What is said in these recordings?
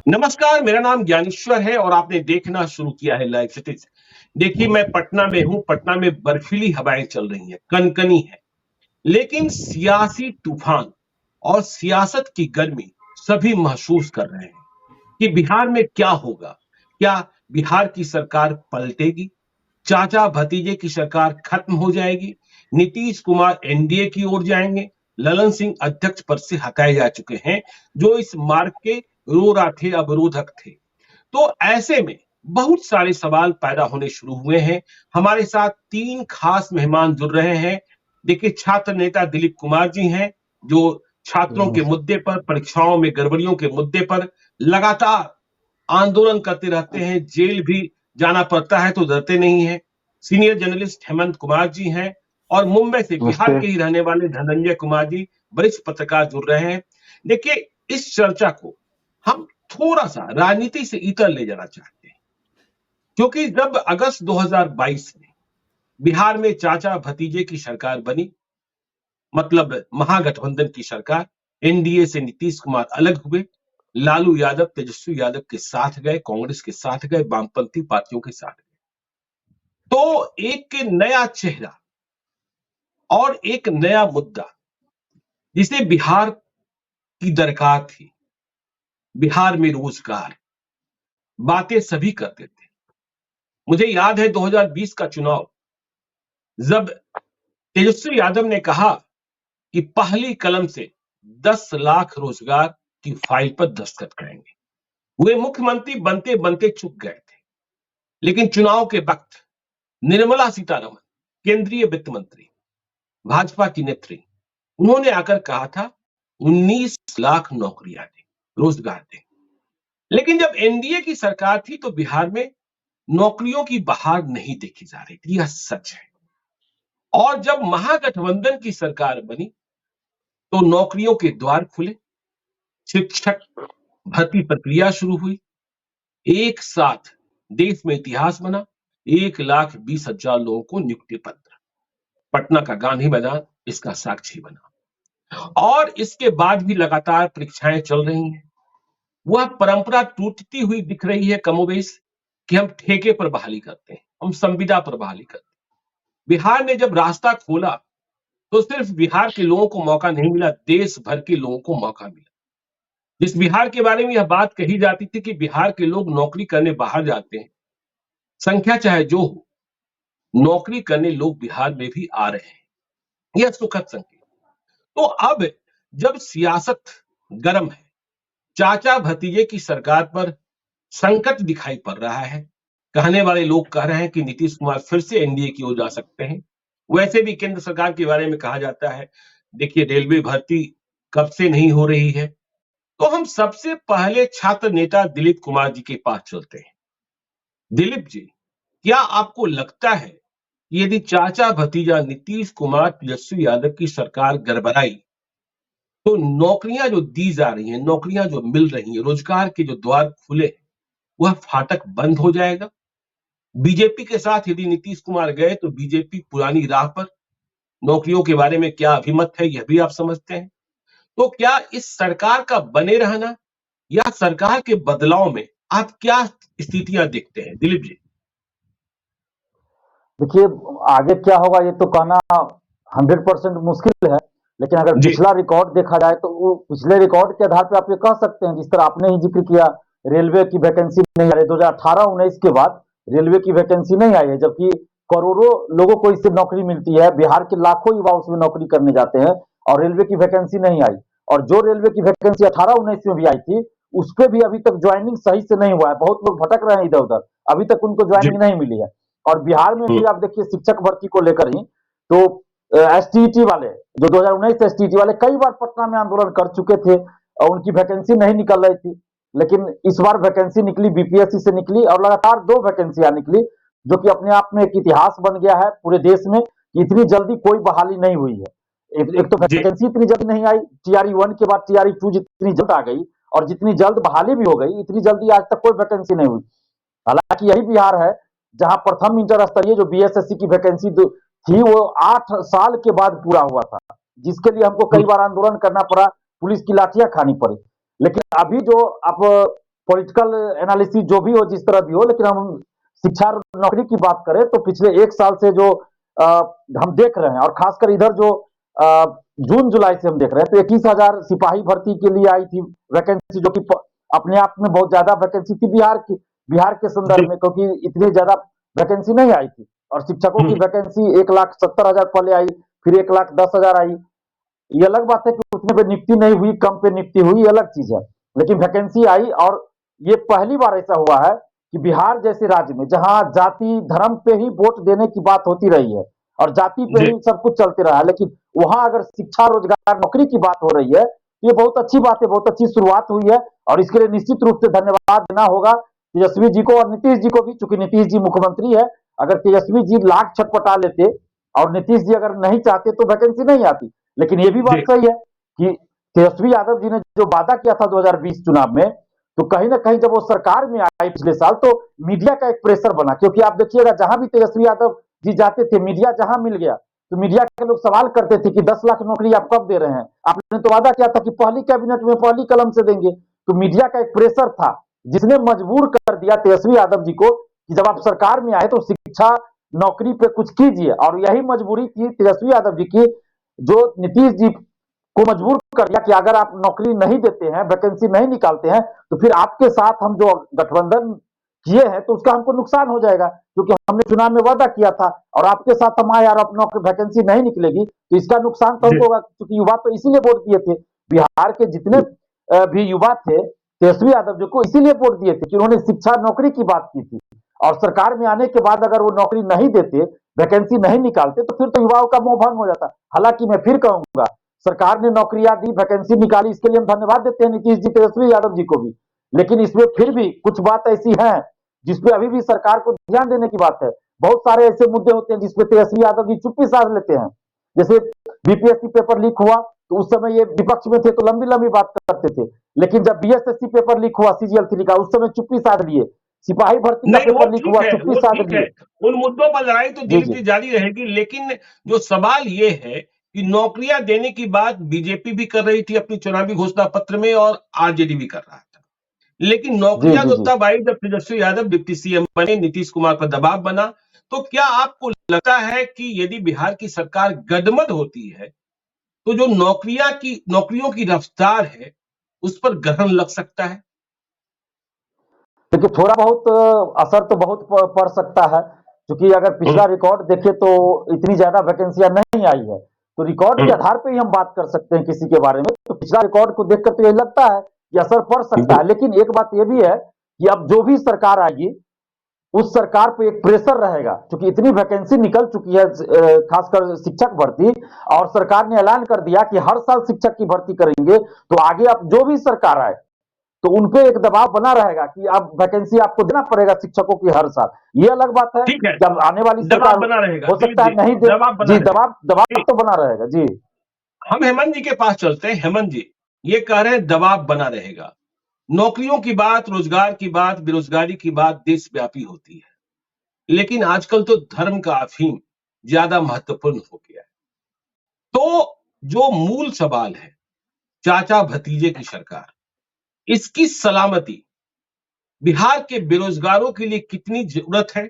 नमस्कार, मेरा नाम ज्ञानेश्वर है और आपने देखना शुरू किया है लाइव सिटीज। देखिए, मैं पटना में हूं। पटना में बर्फीली हवाएं चल रही हैं, कनकनी है, लेकिन सियासी तूफान और सियासत की गर्मी सभी महसूस कर रहे हैं कि बिहार में क्या होगा। क्या बिहार की सरकार पलटेगी? चाचा भतीजे की सरकार खत्म हो जाएगी? नीतीश कुमार एनडीए की ओर जाएंगे? ललन सिंह अध्यक्ष पद से हटाए जा चुके हैं, जो इस मार्ग के रोरा थे, अवरोधक थे। तो ऐसे में बहुत सारे सवाल पैदा होने शुरू हुए हैं। हमारे साथ तीन खास मेहमान जुड़ रहे हैं। देखिए, छात्र नेता दिलीप कुमार जी हैं, जो छात्रों के मुद्दे पर, परीक्षाओं में गड़बड़ियों के मुद्दे पर लगातार आंदोलन करते रहते हैं। जेल भी जाना पड़ता है तो डरते नहीं है। सीनियर जर्नलिस्ट हेमंत कुमार जी हैं और मुंबई से, बिहार नमस्ते। के ही रहने वाले धनंजय कुमार जी, वरिष्ठ पत्रकार जुड़ रहे हैं। देखिए, इस चर्चा को हम थोड़ा सा राजनीति से इतर ले जाना चाहते हैं, क्योंकि जब अगस्त 2022 में बिहार में चाचा भतीजे की सरकार बनी, मतलब महागठबंधन की सरकार, एनडीए से नीतीश कुमार अलग हुए, लालू यादव तेजस्वी यादव के साथ गए, कांग्रेस के साथ गए, वामपंथी पार्टियों के साथ गए। तो एक नया चेहरा और एक नया मुद्दा जिसे बिहार की दरकार थी, बिहार में रोजगार, बातें सभी करते थे। मुझे याद है 2020 का चुनाव, जब तेजस्वी यादव ने कहा कि पहली कलम से 10 लाख रोजगार की फाइल पर दस्तखत करेंगे। वे मुख्यमंत्री बनते बनते चुक गए थे, लेकिन चुनाव के वक्त निर्मला सीतारमण, केंद्रीय वित्त मंत्री, भाजपा की नेत्री, उन्होंने आकर कहा था 19 लाख नौकरियां दें, रोजगार दें। लेकिन जब एनडीए की सरकार थी तो बिहार में नौकरियों की बहार नहीं देखी जा रही थी, यह सच है। और जब महागठबंधन की सरकार बनी तो नौकरियों के द्वार खुले, शिक्षक भर्ती प्रक्रिया शुरू हुई। एक साथ देश में इतिहास बना, 1,20,000 लोगों को नियुक्ति पत्र। पटना का गांधी मैदान इसका साक्षी बना। और इसके बाद भी लगातार परीक्षाएं चल रही हैं। वह परंपरा टूटती हुई दिख रही है कमोबेश, कि हम ठेके पर बहाली करते हैं, हम संविदा पर बहाली करते हैं। बिहार ने जब रास्ता खोला तो सिर्फ बिहार के लोगों को मौका नहीं मिला, देश भर के लोगों को मौका मिला। जिस बिहार के बारे में यह बात कही जाती थी कि बिहार के लोग नौकरी करने बाहर जाते हैं, संख्या चाहे जो हो, नौकरी करने लोग बिहार में भी आ रहे हैं, यह सुखद संकेत। तो अब जब सियासत गर्म है, चाचा भतीजे की सरकार पर संकट दिखाई पड़ रहा है। कहने वाले लोग कह रहे हैं कि नीतीश कुमार फिर से एनडीए की ओर जा सकते हैं। वैसे भी केंद्र सरकार के बारे में कहा जाता है, देखिए, रेलवे भर्ती कब से नहीं हो रही है। तो हम सबसे पहले छात्र नेता दिलीप कुमार जी के पास चलते हैं। दिलीप जी, क्या आपको लगता है कि यदि चाचा भतीजा नीतीश कुमार तेजस्वी यादव की सरकार गड़बड़ाई तो नौकरियां जो दी जा रही हैं, नौकरियां जो मिल रही हैं, रोजगार के जो द्वार खुले हैं, वह फाटक बंद हो जाएगा? बीजेपी के साथ यदि नीतीश कुमार गए तो बीजेपी पुरानी राह पर, नौकरियों के बारे में क्या अभिमत है यह भी आप समझते हैं। तो क्या इस सरकार का बने रहना या सरकार के बदलाव में आप क्या स्थितियां देखते हैं, दिलीप जी? देखिए, आगे क्या होगा ये तो कहना 100% मुश्किल है। लेकिन अगर जी। पिछला रिकॉर्ड देखा जाए तो वो पिछले रिकॉर्ड के आधार पे आप ये कह सकते हैं, जिस तरह आपने ही जिक्र किया, रेलवे की वैकेंसी नहीं आ रही 2018-19 के बाद। रेलवे की वैकेंसी नहीं आई है, जबकि करोड़ों लोगों को इससे नौकरी मिलती है। बिहार के लाखों युवा उसमें नौकरी करने जाते हैं और रेलवे की वैकेंसी नहीं आई। और जो रेलवे की वैकेंसी 18-19 में भी आई थी, उस पर भी अभी तक ज्वाइनिंग सही से नहीं हुआ है। बहुत लोग भटक रहे हैं इधर उधर, अभी तक उनको जी। ज्वाइनिंग नहीं मिली है। और बिहार में हम्म। भी आप देखिए, शिक्षक भर्ती को लेकर ही तो एसटीईटी वाले, जो 2019 एसटीईटी वाले कई बार पटना में आंदोलन कर चुके थे और उनकी वैकेंसी नहीं निकल रही थी। लेकिन इस बार वैकेंसी निकली, बीपीएससी से निकली और लगातार 2 वैकेंसियां निकली, जो कि अपने आप में एक इतिहास बन गया है पूरे देश में कि इतनी जल्दी कोई बहाली नहीं हुई है। एक तो जी। वैकेंसी इतनी जल्दी नहीं आई, टीआरई 1 के बाद टीआरई 2 जितनी जल्द आ गई और जितनी जल्द बहाली भी हो गई, इतनी जल्दी आज तक कोई वैकेंसी नहीं हुई। हालांकि यही बिहार है जहां प्रथम इंटर स्तरीय जो बीएसएससी की वैकेंसी थी वो 8 साल के बाद पूरा हुआ था, जिसके लिए हमको कई हम्म। बार आंदोलन करना पड़ा, पुलिस की लाठियां खानी पड़ी। लेकिन अभी जो आप पॉलिटिकल एनालिसिस जो भी हो, जिस तरह भी हो, लेकिन हम शिक्षा नौकरी की बात करें तो पिछले 1 साल से जो हम देख रहे हैं, और खासकर इधर जो जून जुलाई से हम देख रहे हैं, तो 21,000 सिपाही भर्ती के लिए आई थी वैकेंसी, जो कि अपने आप में बहुत ज्यादा वैकेंसी थी बिहार के संदर्भ में, क्योंकि इतनी ज्यादा वैकेंसी नहीं आई थी। और शिक्षकों की वैकेंसी 1,70,000 पहले आई, फिर 1,10,000 आई। ये अलग बात है कि उतने पे नियुक्ति नहीं हुई, कम पे नियुक्ति हुई, ये अलग चीज है, लेकिन वैकेंसी आई। और ये पहली बार ऐसा हुआ है कि बिहार जैसे राज्य में, जहां जाति धर्म पे ही वोट देने की बात होती रही है और जाति पे ही सब कुछ चलते रहा है, लेकिन वहां अगर शिक्षा, रोजगार, नौकरी की बात हो रही है, तो ये बहुत अच्छी बात है, बहुत अच्छी शुरुआत हुई है। और इसके लिए निश्चित रूप से धन्यवाद देना होगा तेजस्वी जी को और नीतीश जी को भी, चूंकि नीतीश जी मुख्यमंत्री है। अगर तेजस्वी जी लाख छटपटा लेते और नीतीश जी अगर नहीं चाहते तो वैकेंसी नहीं आती। लेकिन ये भी बात सही है कि तेजस्वी यादव जी ने जो वादा किया था 2020 चुनाव में, तो कहीं ना कहीं जब वो सरकार में आई पिछले साल, तो मीडिया का एक प्रेशर बना, क्योंकि आप देखिएगा जहां भी तेजस्वी यादव जी जाते थे, मीडिया जहां मिल गया तो मीडिया के लोग सवाल करते थे कि 10 लाख नौकरी आप कब दे रहे हैं, आपने तो वादा किया था कि पहली कैबिनेट में पहली कलम से देंगे। तो मीडिया का एक प्रेशर था जिसने मजबूर कर दिया तेजस्वी यादव जी को कि जब आप सरकार में आए तो शिक्षा नौकरी पे कुछ कीजिए। और यही मजबूरी थी तेजस्वी यादव जी की, जो नीतीश जी को मजबूर कर दिया कि अगर आप नौकरी नहीं देते हैं, वैकेंसी नहीं निकालते हैं, तो फिर आपके साथ हम जो गठबंधन किए हैं तो उसका हमको नुकसान हो जाएगा, क्योंकि हमने चुनाव में वादा किया था और आपके साथ हम आए और अपना वैकेंसी नहीं निकलेगी तो इसका नुकसान तो हमको होगा। क्योंकि युवा तो इसीलिए वोट दिए थे, बिहार के जितने भी युवा थे तेजस्वी यादव जी को इसीलिए वोट दिए थे कि उन्होंने शिक्षा नौकरी की बात की थी। और सरकार में आने के बाद अगर वो नौकरी नहीं देते, वैकेंसी नहीं निकालते, तो फिर तो युवाओं का मोह भंग हो जाता। हालांकि मैं फिर कहूंगा, सरकार ने नौकरियां दी, वैकेंसी निकाली, इसके लिए हम धन्यवाद देते हैं नीतीश जी, तेजस्वी यादव जी को भी। लेकिन इसमें फिर भी कुछ बात ऐसी है जिसपे अभी भी सरकार को ध्यान देने की बात है। बहुत सारे ऐसे मुद्दे होते हैं जिसपे तेजस्वी यादव जी चुप्पी साध लेते हैं। जैसे बीपीएससी पेपर लीक हुआ तो उस समय ये विपक्ष में थे तो लंबी लंबी बात करते थे, लेकिन जब बीएसएससी पेपर लीक हुआ सीजीएल 3 का, उस समय चुप्पी साध लिए। सिपाही भर्ती का पेपर लीक हुआ, चुप्पी साध लिए। उन मुद्दों पर लड़ाई तो धीरे धीरे जारी रहेगी, लेकिन जो सवाल ये है कि नौकरियां देने की बात बीजेपी भी कर रही थी अपनी चुनावी घोषणा पत्र में और आरजेडी भी कर रहा था, लेकिन नौकरियां तो तब आई जब तेजस्वी यादव डिप्टी सीएम बने, नीतीश कुमार पर दबाव बना। तो क्या आपको लगता है कि यदि बिहार की सरकार गडमड होती है तो जो नौकरियों की रफ्तार है उस पर ग्रहण लग सकता है? देखिए, थोड़ा बहुत असर तो बहुत पड़ सकता है, क्योंकि अगर पिछला रिकॉर्ड देखें तो इतनी ज्यादा वैकेंसियां नहीं आई है। तो रिकॉर्ड के आधार पर ही हम बात कर सकते हैं किसी के बारे में। तो पिछला रिकॉर्ड को देखकर तो यही लगता है कि असर पड़ सकता है। लेकिन एक बात यह भी है कि अब जो भी सरकार आएगी उस सरकार पे एक प्रेशर रहेगा, क्योंकि इतनी वैकेंसी निकल चुकी है, खासकर शिक्षक भर्ती, और सरकार ने ऐलान कर दिया कि हर साल शिक्षक की भर्ती करेंगे। तो आगे अब जो भी सरकार आए तो उनपे एक दबाव बना रहेगा कि अब वैकेंसी आपको देना पड़ेगा शिक्षकों की हर साल। ये अलग बात है कि अब आने वाली सरकार बना रहेगा, हो सकता है नहीं दे। जी, दबाव तो बना रहेगा। जी, हम हेमंत जी के पास चलते हैं। हेमंत जी ये कह रहे हैं दबाव बना रहेगा। नौकरियों की बात, रोजगार की बात, बेरोजगारी की बात देशव्यापी होती है, लेकिन आजकल तो धर्म का अफीम ज्यादा महत्वपूर्ण हो गया है। तो जो मूल सवाल है, चाचा भतीजे की सरकार, इसकी सलामती बिहार के बेरोजगारों के लिए कितनी जरूरत है?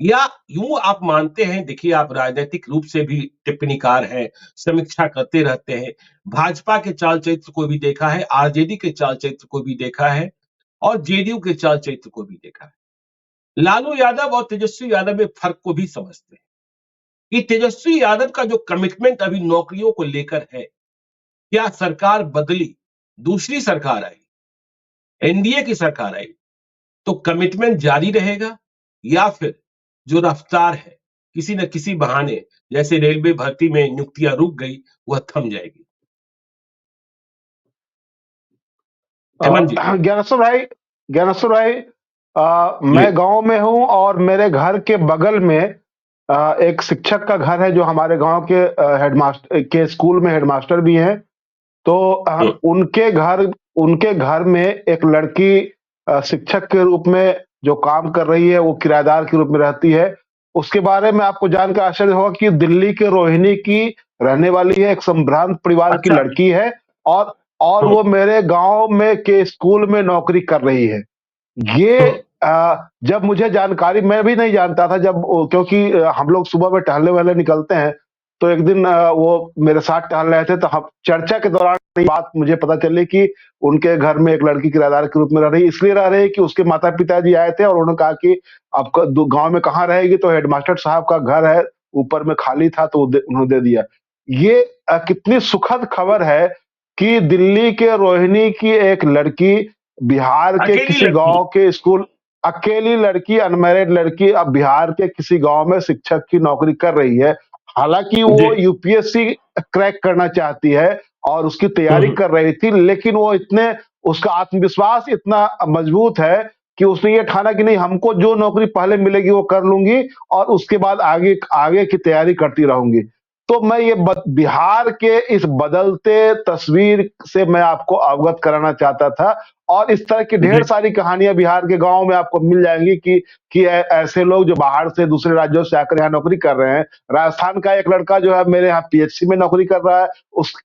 या यूं आप मानते हैं, देखिए आप राजनीतिक रूप से भी टिप्पणीकार हैं, समीक्षा करते रहते हैं, भाजपा के चाल चरित्र को भी देखा है, आरजेडी के चाल चरित्र को भी देखा है और जेडीयू के चाल चरित्र को भी देखा है। लालू यादव और तेजस्वी यादव में फर्क को भी समझते हैं कि तेजस्वी यादव का जो कमिटमेंट अभी नौकरियों को लेकर है, क्या सरकार बदली, दूसरी सरकार आई, एनडीए की सरकार आई, तो कमिटमेंट जारी रहेगा या फिर जो रफ्तार है किसी न किसी बहाने, जैसे रेलवे भर्ती में नियुक्तियां रुक गई, वह थम जाएगी? ज्ञानेश्वर भाई, मैं गांव में हूं और मेरे घर के बगल में एक शिक्षक का घर है जो हमारे गांव के हेडमास्टर के स्कूल में हेडमास्टर भी हैं। तो उनके घर में एक लड़की शिक्षक के रूप में जो काम कर रही है, वो किराएदार के रूप में रहती है। उसके बारे में आपको जानकर आश्चर्य होगा कि दिल्ली के रोहिणी की रहने वाली है, एक संभ्रांत परिवार की लड़की है और और वो मेरे गांव में के स्कूल में नौकरी कर रही है। ये जब मुझे जानकारी, मैं भी नहीं जानता था जब, क्योंकि हम लोग सुबह में टहलने वहलने निकलते हैं, तो एक दिन वो मेरे साथ टहल रहे थे, तो हम चर्चा के दौरान ये बात मुझे पता चली कि उनके घर में एक लड़की किराएदार के रूप में रह रही है। इसलिए रह रही है कि उसके माता पिताजी आए थे और उन्होंने कहा कि आपका गांव में कहाँ रहेगी, तो हेडमास्टर साहब का घर है ऊपर में खाली था, तो उन्होंने दे दिया। ये कितनी सुखद खबर है कि दिल्ली के रोहिणी की एक लड़की बिहार के किसी गांव के स्कूल, अकेली लड़की, अनमैरिड लड़की, अब बिहार के किसी गांव में शिक्षक की नौकरी कर रही है। हालांकि वो यूपीएससी क्रैक करना चाहती है और उसकी तैयारी कर रही थी, लेकिन वो इतने, उसका आत्मविश्वास इतना मजबूत है कि उसने ये ठाना कि नहीं, हमको जो नौकरी पहले मिलेगी वो कर लूंगी और उसके बाद आगे आगे की तैयारी करती रहूंगी। तो मैं ये बिहार के इस बदलते तस्वीर से मैं आपको अवगत कराना चाहता था, और इस तरह की ढेर सारी कहानियां बिहार के गांव में आपको मिल जाएंगी कि ऐसे लोग जो बाहर से दूसरे राज्यों से आकर यहाँ नौकरी कर रहे हैं। राजस्थान का एक लड़का जो है मेरे यहाँ पीएचसी में नौकरी कर रहा है,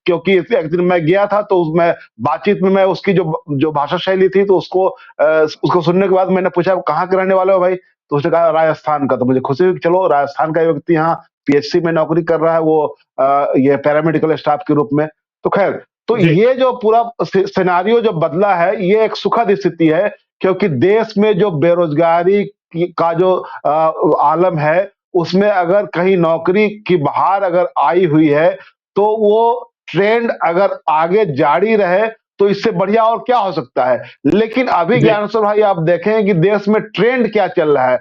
क्योंकि एक दिन मैं गया था तो उसमें बातचीत में मैं उसकी जो भाषा शैली थी, तो उसको सुनने के बाद मैंने पूछा कहाँ के रहने वाले हो भाई, तो उसने कहा राजस्थान का। तो मुझे खुशी हुई, चलो राजस्थान का व्यक्ति यहाँ पीएचसी में नौकरी कर रहा है, वो ये पैरामेडिकल स्टाफ के रूप में। तो खैर, तो ये जो पूरा सिनेरियो जो बदला है, ये एक सुखद स्थिति है, क्योंकि देश में जो बेरोजगारी का जो आलम है, उसमें अगर कहीं नौकरी की बहार अगर आई हुई है, तो वो ट्रेंड अगर आगे जारी रहे तो इससे बढ़िया और क्या हो सकता है। लेकिन अभी ज्ञानेश्वर भाई आप देखें कि देश में ट्रेंड क्या चल रहा है।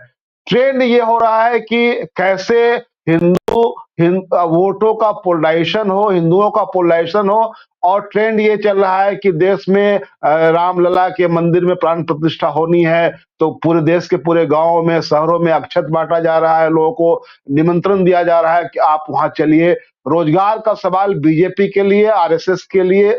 ट्रेंड ये हो रहा है कि कैसे वोटों का पोलराइजेशन हो, हिंदुओं का पोलराइजेशन हो, और ट्रेंड ये चल रहा है कि देश में रामलला के मंदिर में प्राण प्रतिष्ठा होनी है, तो पूरे देश के पूरे गांव में, शहरों में अक्षत बांटा जा रहा है, लोगों को निमंत्रण दिया जा रहा है कि आप वहां चलिए। रोजगार का सवाल बीजेपी के लिए, आरएसएस के लिए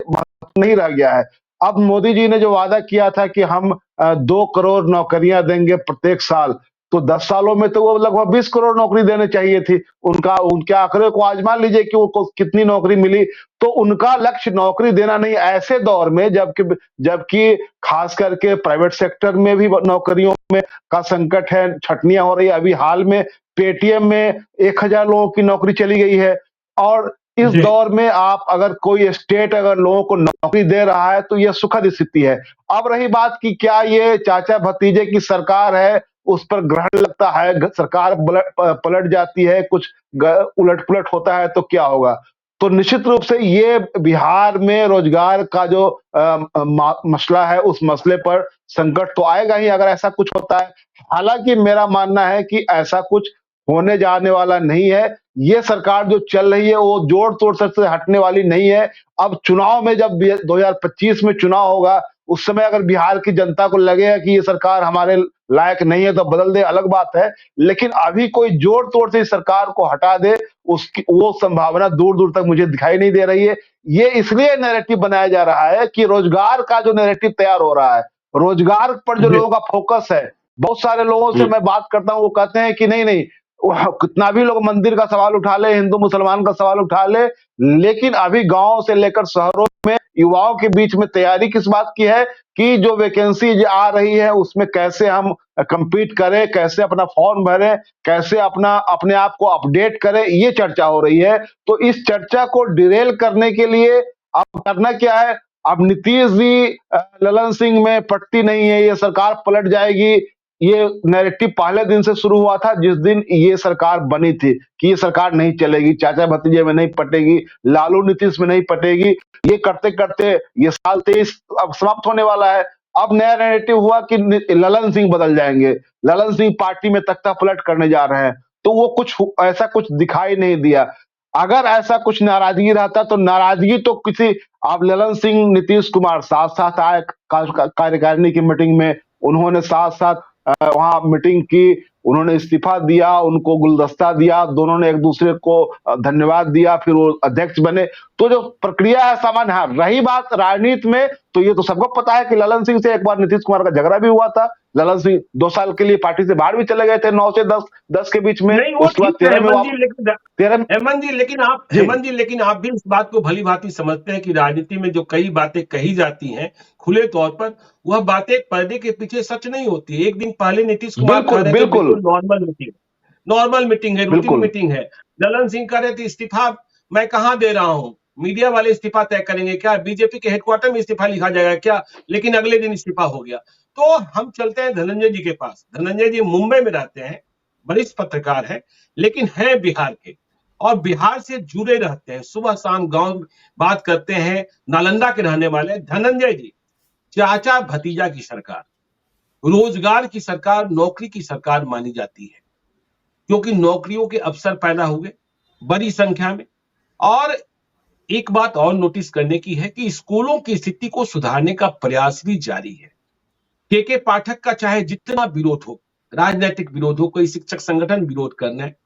नहीं रह गया है। अब मोदी जी ने जो वादा किया था कि हम 2 करोड़ नौकरियां देंगे प्रत्येक साल, तो 10 सालों में तो वो लगभग 20 करोड़ नौकरी देने चाहिए थी। उनके आंकड़े को आजमा लीजिए कि वो कितनी नौकरी मिली। तो उनका लक्ष्य नौकरी देना नहीं, ऐसे दौर में जबकि खास करके प्राइवेट सेक्टर में भी नौकरियों में का संकट है, छटनियां हो रही है। अभी हाल में पेटीएम में 1000 लोगों की नौकरी चली गई है, और इस दौर में आप अगर कोई स्टेट अगर लोगों को नौकरी दे रहा है तो यह सुखद स्थिति है। अब रही बात कि क्या ये चाचा भतीजे की सरकार है, उस पर ग्रहण लगता है, सरकार पलट जाती है, कुछ उलट पुलट होता है तो क्या होगा। तो निश्चित रूप से ये बिहार में रोजगार का जो मसला है, उस मसले पर संकट तो आएगा ही अगर ऐसा कुछ होता है। हालांकि मेरा मानना है कि ऐसा कुछ होने जाने वाला नहीं है। ये सरकार जो चल रही है वो जोड़ तोड़ से हटने वाली नहीं है। अब चुनाव में जब 2025 में चुनाव होगा, उस समय अगर बिहार की जनता को लगेगा कि ये सरकार हमारे लायक नहीं है तो बदल दे, अलग बात है। लेकिन अभी कोई जोड़ तोड़ से इस सरकार को हटा दे, उसकी वो संभावना दूर दूर तक मुझे दिखाई नहीं दे रही है। ये इसलिए नैरेटिव बनाया जा रहा है कि रोजगार का जो नैरेटिव तैयार हो रहा है, रोजगार पर जो लोगों का फोकस है, बहुत सारे लोगों से मैं बात करता हूं, वो कहते हैं कि नहीं नहीं, कितना भी लोग मंदिर का सवाल उठा ले, हिंदू मुसलमान का सवाल उठा ले, लेकिन अभी गांव से लेकर शहरों में युवाओं के बीच में तैयारी किस बात की है कि जो वैकेंसी आ रही है उसमें कैसे हम compete करें, कैसे अपना फॉर्म भरें, कैसे अपने आप को अपडेट करें, ये चर्चा हो रही है। तो इस चर्चा को डिरेल करने के लिए अब करना क्या है, अब नीतीश जी ललन सिंह में पटती नहीं है, ये सरकार पलट जाएगी, ये नैरेटिव पहले दिन से शुरू हुआ था जिस दिन ये सरकार बनी थी कि ये सरकार नहीं चलेगी, चाचा भतीजे में नहीं पटेगी, लालू नीतीश में नहीं पटेगी। ये करते करते ये साल 23 अब समाप्त होने वाला है। अब नया नैरेटिव हुआ कि ललन सिंह बदल जाएंगे, ललन सिंह पार्टी में तख्ता पलट करने जा रहे हैं, तो वो ऐसा कुछ दिखाई नहीं दिया। अगर ऐसा कुछ नाराजगी रहता तो नाराजगी तो किसी, अब ललन सिंह नीतीश कुमार साथ साथ आए कार्यकारिणी की मीटिंग में, उन्होंने साथ साथ वहां मीटिंग की, उन्होंने इस्तीफा दिया, उनको गुलदस्ता दिया, दोनों ने एक दूसरे को धन्यवाद दिया, फिर वो अध्यक्ष बने। तो जो प्रक्रिया है सामान्य। हाँ, रही बात राजनीति में, तो ये तो सबको पता है कि ललन सिंह से एक बार नीतीश कुमार का झगड़ा भी हुआ था। ललन सिंह 2 साल के लिए पार्टी से बाहर भी चले गए थे, 9 से 10 के बीच में। नहीं वो उसके बाद ठीक है 13 में हेमंत जी, लेकिन 13 में जी हेमंत जी लेकिन आप भी इस बात को भली भांति समझते हैं कि राजनीति में जो कई बातें कही जाती हैं खुले तौर पर, वह बातें पर्दे के पीछे सच नहीं होती। एक दिन पहले नीतीश कुमार कह बिल्कुल रहे थे बिल्कुल बिल्कुल नॉर्मल मीटिंग है, रूटीन बिल्कुल मीटिंग है। ललन सिंह कह रहे थे इस्तीफा मैं कहां दे रहा हूं, मीडिया वाले इस्तीफा तय करेंगे क्या, बीजेपी के हेडक्वार्टर में इस्तीफा लिखा जाएगा क्या, लेकिन अगले दिन इस्तीफा हो गया। तो हम चलते हैं धनंजय जी के पास। धनंजय जी मुंबई में रहते हैं, वरिष्ठ पत्रकार हैं, लेकिन हैं बिहार के और बिहार से जुड़े रहते हैं, सुबह शाम गांव बात करते हैं, नालंदा के रहने वाले। धनंजय जी, चाचा भतीजा की सरकार, रोजगार की सरकार, नौकरी की सरकार मानी जाती है, क्योंकि नौकरियों के अवसर पैदा हुए बड़ी संख्या में। और एक बात और नोटिस करने की है कि स्कूलों की स्थिति को सुधारने का प्रयास भी जारी है। के पाठक का चाहे जितना विरोध हो, राजनीतिक विरोध हो, कोई शिक्षक संगठन विरोध करना है,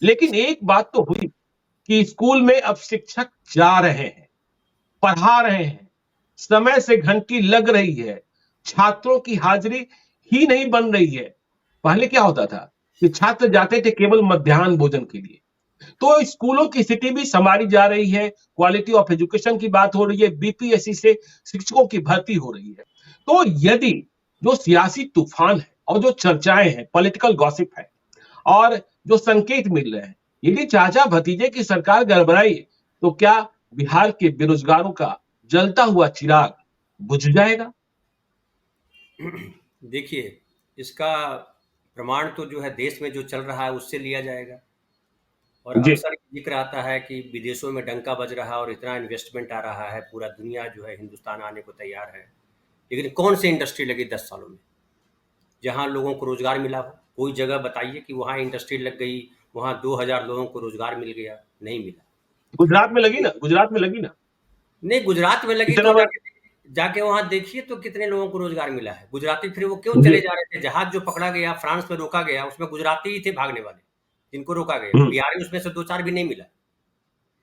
लेकिन एक बात तो हुई कि स्कूल में अब शिक्षक जा रहे हैं, पढ़ा रहे हैं, समय से घंटी लग रही है, छात्रों की हाजिरी ही नहीं बन रही है। पहले क्या होता था कि छात्र जाते थे केवल मध्याह्न भोजन के लिए। तो स्कूलों की स्थिति भी संभाली जा रही है, क्वालिटी ऑफ एजुकेशन की बात हो रही है, बीपीएससी से शिक्षकों की भर्ती हो रही है। तो यदि जो सियासी तूफान है और जो चर्चाएं हैं, पॉलिटिकल गॉसिप है और जो संकेत मिल रहे हैं, यदि चाचा भतीजे की सरकार गड़बड़ाई तो क्या बिहार के बेरोजगारों का जलता हुआ चिराग बुझ जाएगा? देखिए, इसका प्रमाण तो जो है देश में जो चल रहा है उससे लिया जाएगा। और जी अक्सर जिक्र आता है कि विदेशों में डंका बज रहा है और इतना इन्वेस्टमेंट आ रहा है, पूरा दुनिया जो है हिंदुस्तान आने को तैयार है। लेकिन कौन सी इंडस्ट्री लगी 10 सालों में जहां लोगों को रोजगार मिला हो? कोई जगह बताइए कि वहां इंडस्ट्री लग गई, वहां 2000 लोगों को रोजगार मिल गया। नहीं मिला। गुजरात में लगी ना, गुजरात में लगी ना, नहीं, गुजरात में लगी इतना तो बड़ा। जाके वहां देखिए तो कितने लोगों को रोजगार मिला है। गुजराती फिर वो क्यों जी चले जा रहे थे? जहाज जो पकड़ा गया, फ्रांस में रोका गया, उसमें गुजराती ही थे भागने वाले, जिनको रोका गया। हम्म, बिहारी उसमें से 2-4 भी नहीं मिला।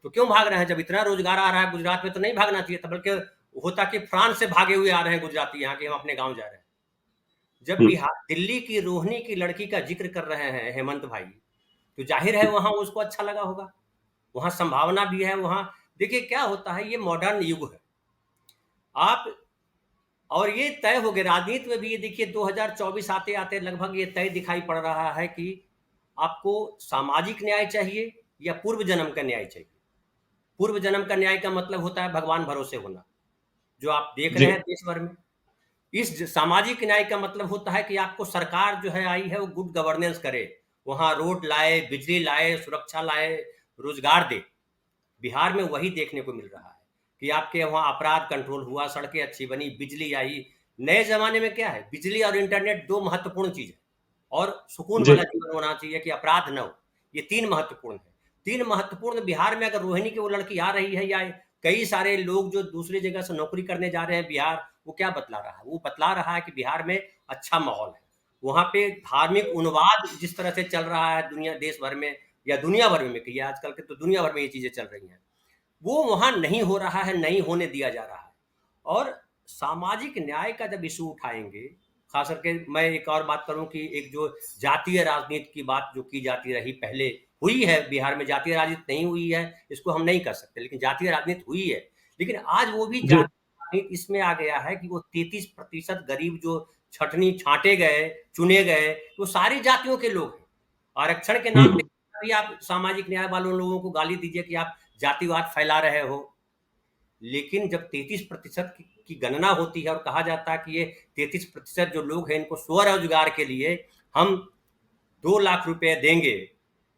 तो क्यों भाग रहे हैं? जब इतना रोजगार आ रहा है गुजरात में तो नहीं भागना चाहिए था, बल्कि होता कि फ्रांस से भागे हुए आ रहे हैं गुजराती यहाँ के, हम अपने गांव जा रहे हैं। जब हम्म, बिहार दिल्ली की रोहिणी की लड़की का जिक्र कर रहे हैं हेमंत भाई, तो जाहिर है वहां उसको अच्छा लगा होगा, वहां संभावना भी है। वहां देखिए क्या होता है, ये मॉडर्न युग है। आप और ये तय हो गया राजनीति में भी। ये देखिए 2024 आते आते लगभग ये तय दिखाई पड़ रहा है कि आपको सामाजिक न्याय चाहिए या पूर्व जन्म का न्याय चाहिए। पूर्व जन्म का न्याय का मतलब होता है भगवान भरोसे होना, जो आप देख जी रहे हैं देश भर में। सामाजिक न्याय का मतलब होता है कि आपको सरकार जो है आई है वो गुड गवर्नेंस करे, वहां रोड लाए, बिजली लाए, सुरक्षा लाए, रोजगार दे। बिहार में वही देखने को मिल रहा है कि आपके वहां अपराध कंट्रोल हुआ, सड़कें अच्छी बनी, बिजली आई। नए जमाने में क्या है, बिजली और इंटरनेट 2 महत्वपूर्ण चीज है। और सुकून जी वाला जीवन होना चाहिए कि अपराध न हो। ये 3 महत्वपूर्ण है। 3 महत्वपूर्ण बिहार में अगर रोहिणी की वो लड़की आ रही है, या कई सारे लोग जो दूसरी जगह से नौकरी करने जा रहे हैं बिहार, वो क्या बतला रहा है? वो बतला रहा है कि बिहार में अच्छा माहौल है। वहां पे धार्मिक उन्माद जिस तरह से चल रहा है दुनिया देश भर में या दुनिया भर में कहिए, आजकल के तो दुनिया भर में ये चीजें चल रही हैं, वो वहां नहीं हो रहा है, नहीं होने दिया जा रहा है। और सामाजिक न्याय का जब इशू उठाएंगे, खास करके मैं एक और बात करूं कि एक जो जातीय राजनीति की बात जो की जाती रही पहले, हुई है बिहार में, जातीय राजनीति नहीं हुई है इसको हम नहीं कर सकते, लेकिन जातीय राजनीति हुई है। लेकिन आज वो भी जी जातीय राजनीति इसमें आ गया है कि वो 33% गरीब जो छटनी छांटे गए, चुने गए, वो सारी जातियों के लोग हैं। आरक्षण के नाम पे हम्म, भी आप सामाजिक न्याय वालों लोगों को गाली दीजिए कि आप जातिवाद फैला रहे हो। लेकिन जब 33% की गणना होती है और कहा जाता है कि ये 33% जो लोग हैं इनको स्वरोजगार के लिए हम 2 लाख रुपए देंगे,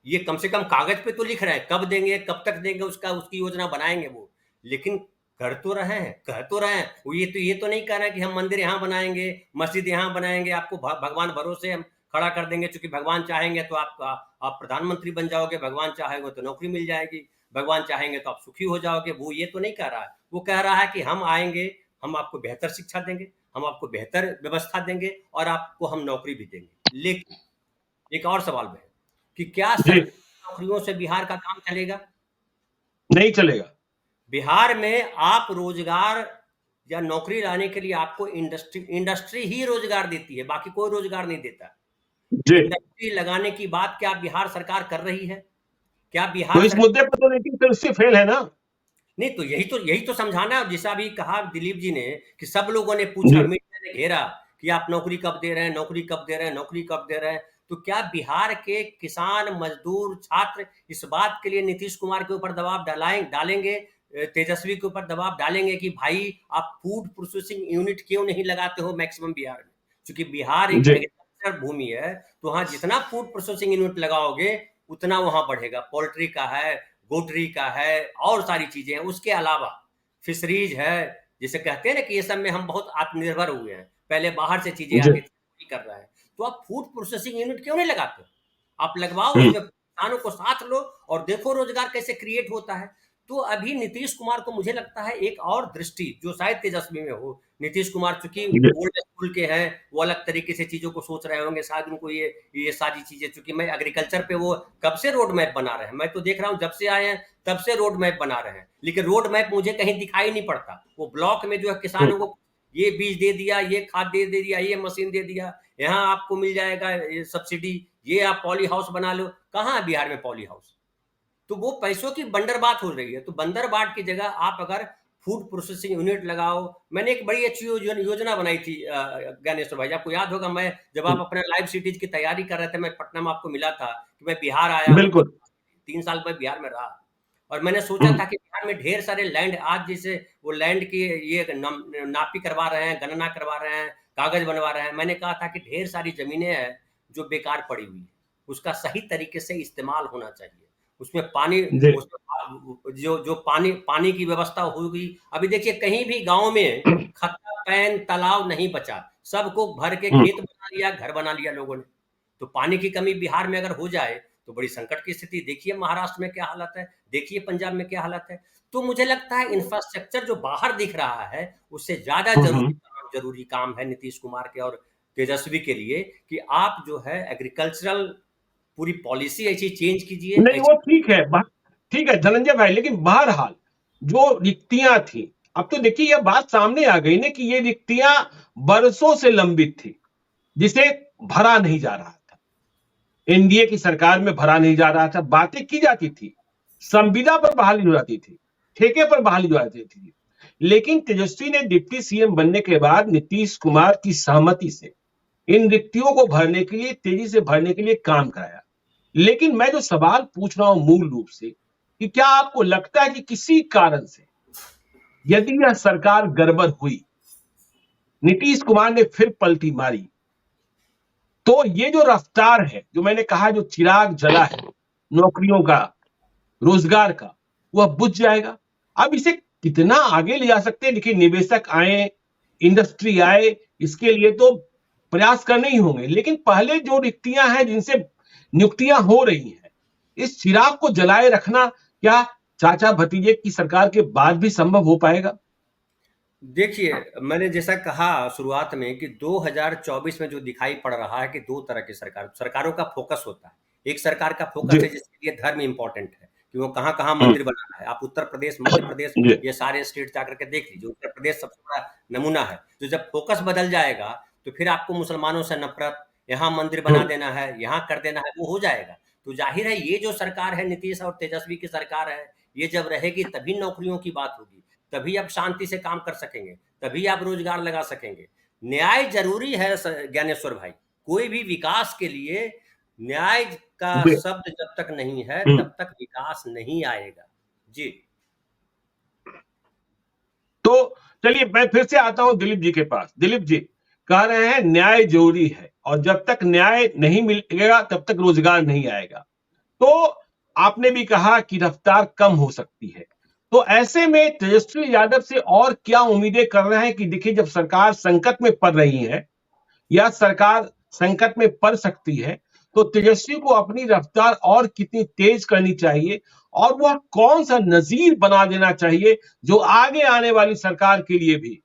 ये कम से कम कागज पे तो लिख रहे हैं, कब देंगे, कब तक देंगे, उसकी योजना बनाएंगे वो। लेकिन कर तो रहे हैं, कह तो रहे हैं वो। ये तो नहीं कह रहे हैं कि हम मंदिर यहाँ बनाएंगे, मस्जिद यहाँ बनाएंगे, आपको भगवान भरोसे हम खड़ा कर देंगे, क्योंकि भगवान चाहेंगे तो आप प्रधानमंत्री बन जाओगे, भगवान चाहेंगे तो नौकरी मिल जाएगी, भगवान चाहेंगे तो आप सुखी हो जाओगे। वो ये तो नहीं कह रहा है। वो कह रहा है कि हम आएंगे, हम आपको बेहतर शिक्षा देंगे, हम आपको बेहतर व्यवस्था देंगे और आपको हम नौकरी भी देंगे। लेकिन एक और सवाल है कि क्या जी, सरकारी नौकरियों से बिहार का काम चलेगा? नहीं चलेगा। बिहार में आप रोजगार या नौकरी लाने के लिए आपको इंडस्ट्री ही रोजगार देती है, बाकी कोई रोजगार नहीं देता। जी, इंडस्ट्री लगाने की बात क्या बिहार सरकार कर रही है? क्या तो बिहार इस सरकार मुद्दे पर तो लेकिन फिर उससे फेल है ना। नहीं, तो यही तो समझाना है। जैसा अभी कहा दिलीप जी ने कि सब लोगों ने पूछा, जी, मीडिया ने घेरा कि आप नौकरी कब दे रहे हैं, नौकरी कब दे रहे हैं, नौकरी कब दे रहे हैं। तो क्या बिहार के किसान, मजदूर, छात्र इस बात के लिए नीतीश कुमार के ऊपर दबाव डालेंगे, तेजस्वी के ऊपर दबाव डालेंगे कि भाई आप फूड प्रोसेसिंग यूनिट क्यों नहीं लगाते हो मैक्सिमम बिहार में? क्योंकि बिहार एक जी, एग्रीकल्चर भूमि है, तो वहां जितना फूड प्रोसेसिंग यूनिट लगाओगे उतना वहां बढ़ेगा। पोल्ट्री का है, गोटरी का है, और सारी चीजें हैं। उसके अलावा फिशरीज है, जिसे कहते हैं ना कि ये सब में हम बहुत आत्मनिर्भर हुए हैं, पहले बाहर से चीजें जी, आती थी, कर रहा है। तो आप फूड प्रोसेसिंग यूनिट क्यों नहीं लगाते? आप लगवाओ, हुँ, उसमें किसानों को साथ लो और देखो रोजगार कैसे क्रिएट होता है। तो अभी नीतीश कुमार को मुझे लगता है एक और दृष्टि जो शायद तेजस्वी में हो। नीतीश कुमार चूंकि जी, ओल्ड स्कूल के हैं, वो अलग तरीके से चीजों को सोच रहे होंगे, शायद उनको ये सारी चीजें, चूंकि मैं एग्रीकल्चर पे वो कब से रोड मैप बना रहे हैं, मैं तो देख रहा हूँ जब से आए हैं तब से रोड मैप बना रहे हैं, लेकिन रोड मैप मुझे कहीं दिखाई नहीं पड़ता। वो ब्लॉक में जो है हुँ, किसानों को ये बीज दे दिया, ये खाद दे दिया, ये मशीन दे दिया, यहाँ आपको मिल जाएगा ये सब्सिडी, ये आप पॉली हाउस बना लो। कहाँ है बिहार में पॉली हाउस? तो वो पैसों की बंदरबाट हो रही है। तो बंदरबाट की जगह आप अगर फूड प्रोसेसिंग यूनिट लगाओ। मैंने एक बड़ी अच्छी योजना बनाई थी ज्ञानेश्वर भाई, आपको याद होगा, मैं जब आप हुँ, अपने लाइव सिटीज की तैयारी कर रहे थे, मैं पटना में आपको मिला था कि मैं बिहार आया हूँ, बिल्कुल। 3 साल मैं बिहार में रहा, और मैंने सोचा हुँ, था कि बिहार में ढेर सारे लैंड, आज जैसे वो लैंड की ये नापी करवा रहे हैं, गणना करवा रहे हैं, कागज बनवा रहे हैं। मैंने कहा था कि ढेर सारी जमीनें हैं जो बेकार पड़ी हुई है, उसका सही तरीके से इस्तेमाल होना चाहिए। उसमें पानी, जी, उसमें जो पानी पानी की व्यवस्था होगी। अभी देखिए कहीं भी गांव में खत्ता, पैन, तालाब नहीं बचा, सबको भर के हुँ, खेत बना लिया, घर बना लिया लोगों ने। तो पानी की कमी बिहार में अगर हो जाए तो बड़ी संकट की स्थिति। देखिए महाराष्ट्र में क्या हालत है, देखिए पंजाब में क्या हालत है। तो मुझे लगता है इंफ्रास्ट्रक्चर जो बाहर दिख रहा है उससे ज्यादा हुँ, हुँ। जरूरी काम है नीतीश कुमार के और तेजस्वी के लिए कि आप जो है एग्रीकल्चरल पूरी पॉलिसी ऐसी चेंज कीजिए, नहीं, ऐसी। वो ठीक है धनंजय भाई, लेकिन बहरहाल जो रिक्तियाँ थी, अब तो देखिए यह बात सामने आ गई ना कि ये रिक्तियाँ बरसों से लंबित थी, जिसे भरा नहीं जा रहा था। एनडीए की सरकार में भरा नहीं जा रहा था, बातें की जाती थी, संविदा पर बहाली हो जाती थी, ठेके पर बहाली हो जाती थी। लेकिन तेजस्वी ने डिप्टी सीएम बनने के बाद नीतीश कुमार की सहमति से इन रिक्तियों को भरने के लिए, तेजी से भरने के लिए काम कराया। लेकिन मैं जो सवाल पूछ रहा हूं मूल रूप से कि क्या आपको लगता है कि किसी कारण से यदि यह सरकार गड़बड़ हुई, नीतीश कुमार ने फिर पलटी मारी, तो ये जो रफ्तार है, जो मैंने कहा जो चिराग जला है नौकरियों का, रोजगार का, वह बुझ जाएगा। अब इसे कितना आगे ले जा सकते हैं? देखिए निवेशक आए, इंडस्ट्री आए, इसके लिए तो प्रयास करने ही होंगे, लेकिन पहले जो रिक्तियां हैं जिनसे नियुक्तियां हो रही हैं, इस चिराग को जलाए रखना क्या चाचा भतीजे की सरकार के बाद भी संभव हो पाएगा? देखिए, मैंने जैसा कहा शुरुआत में कि 2024 में जो दिखाई पड़ रहा है कि दो तरह की सरकारों का फोकस होता है। एक सरकार का फोकस जी, है जिसके लिए धर्म इंपॉर्टेंट है कि वो कहाँ-कहाँ हम्म, मंदिर बनाना है। आप उत्तर प्रदेश, मध्य प्रदेश, जी, ये सारे स्टेट जाकर के देख लीजिए। उत्तर प्रदेश सबसे बड़ा नमूना है। तो जब फोकस बदल जाएगा तो फिर आपको मुसलमानों से नफरत, यहाँ मंदिर बना हम्म, देना है, यहाँ कर देना है, वो हो जाएगा। तो जाहिर है ये जो सरकार है, नीतीश और तेजस्वी की सरकार है, ये जब रहेगी तभी नौकरियों की बात होगी, तभी आप शांति से काम कर सकेंगे, तभी आप रोजगार लगा सकेंगे। न्याय जरूरी है ज्ञानेश्वर भाई। कोई भी विकास के लिए न्याय का जी, शब्द जब तक नहीं है हम्म। तब तक विकास नहीं आएगा। जी। तो चलिए मैं फिर से आता हूं दिलीप जी के पास। दिलीप जी कह रहे हैं न्याय जरूरी है और जब तक न्याय नहीं मिलेगा तब तक रोजगार नहीं आएगा। तो आपने भी कहा कि रफ्तार कम हो सकती है। तो ऐसे में तेजस्वी यादव से और क्या उम्मीदें कर रहे हैं कि देखिए जब सरकार संकट में पड़ रही है या सरकार संकट में पड़ सकती है, तो तेजस्वी को अपनी रफ्तार और कितनी तेज करनी चाहिए और वह कौन सा नजीर बना देना चाहिए जो आगे आने वाली सरकार के लिए भी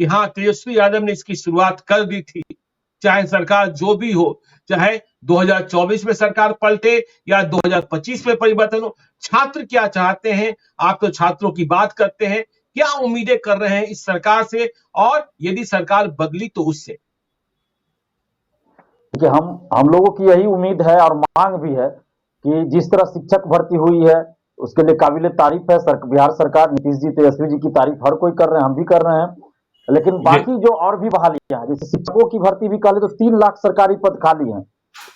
कि हाँ तेजस्वी यादव ने इसकी शुरुआत कर दी थी, चाहे सरकार जो भी हो, चाहे 2024 में सरकार पलटे या 2025 में परिवर्तन हो, छात्र क्या चाहते हैं? आप तो छात्रों की बात करते हैं, क्या उम्मीदें कर रहे हैं इस सरकार से, और यदि सरकार बदली तो उससे? कि हम लोगों की यही उम्मीद है और मांग भी है कि जिस तरह शिक्षक भर्ती हुई है उसके लिए काबिले तारीफ है। बिहार सरकार, नीतीश जी, तेजस्वी जी की तारीफ हर कोई कर रहे हैं, हम भी कर रहे हैं। लेकिन जी बाकी जो और भी बहालियां हैं, जैसे शिक्षकों की भर्ती भी कहा तो 3 लाख सरकारी पद खाली हैं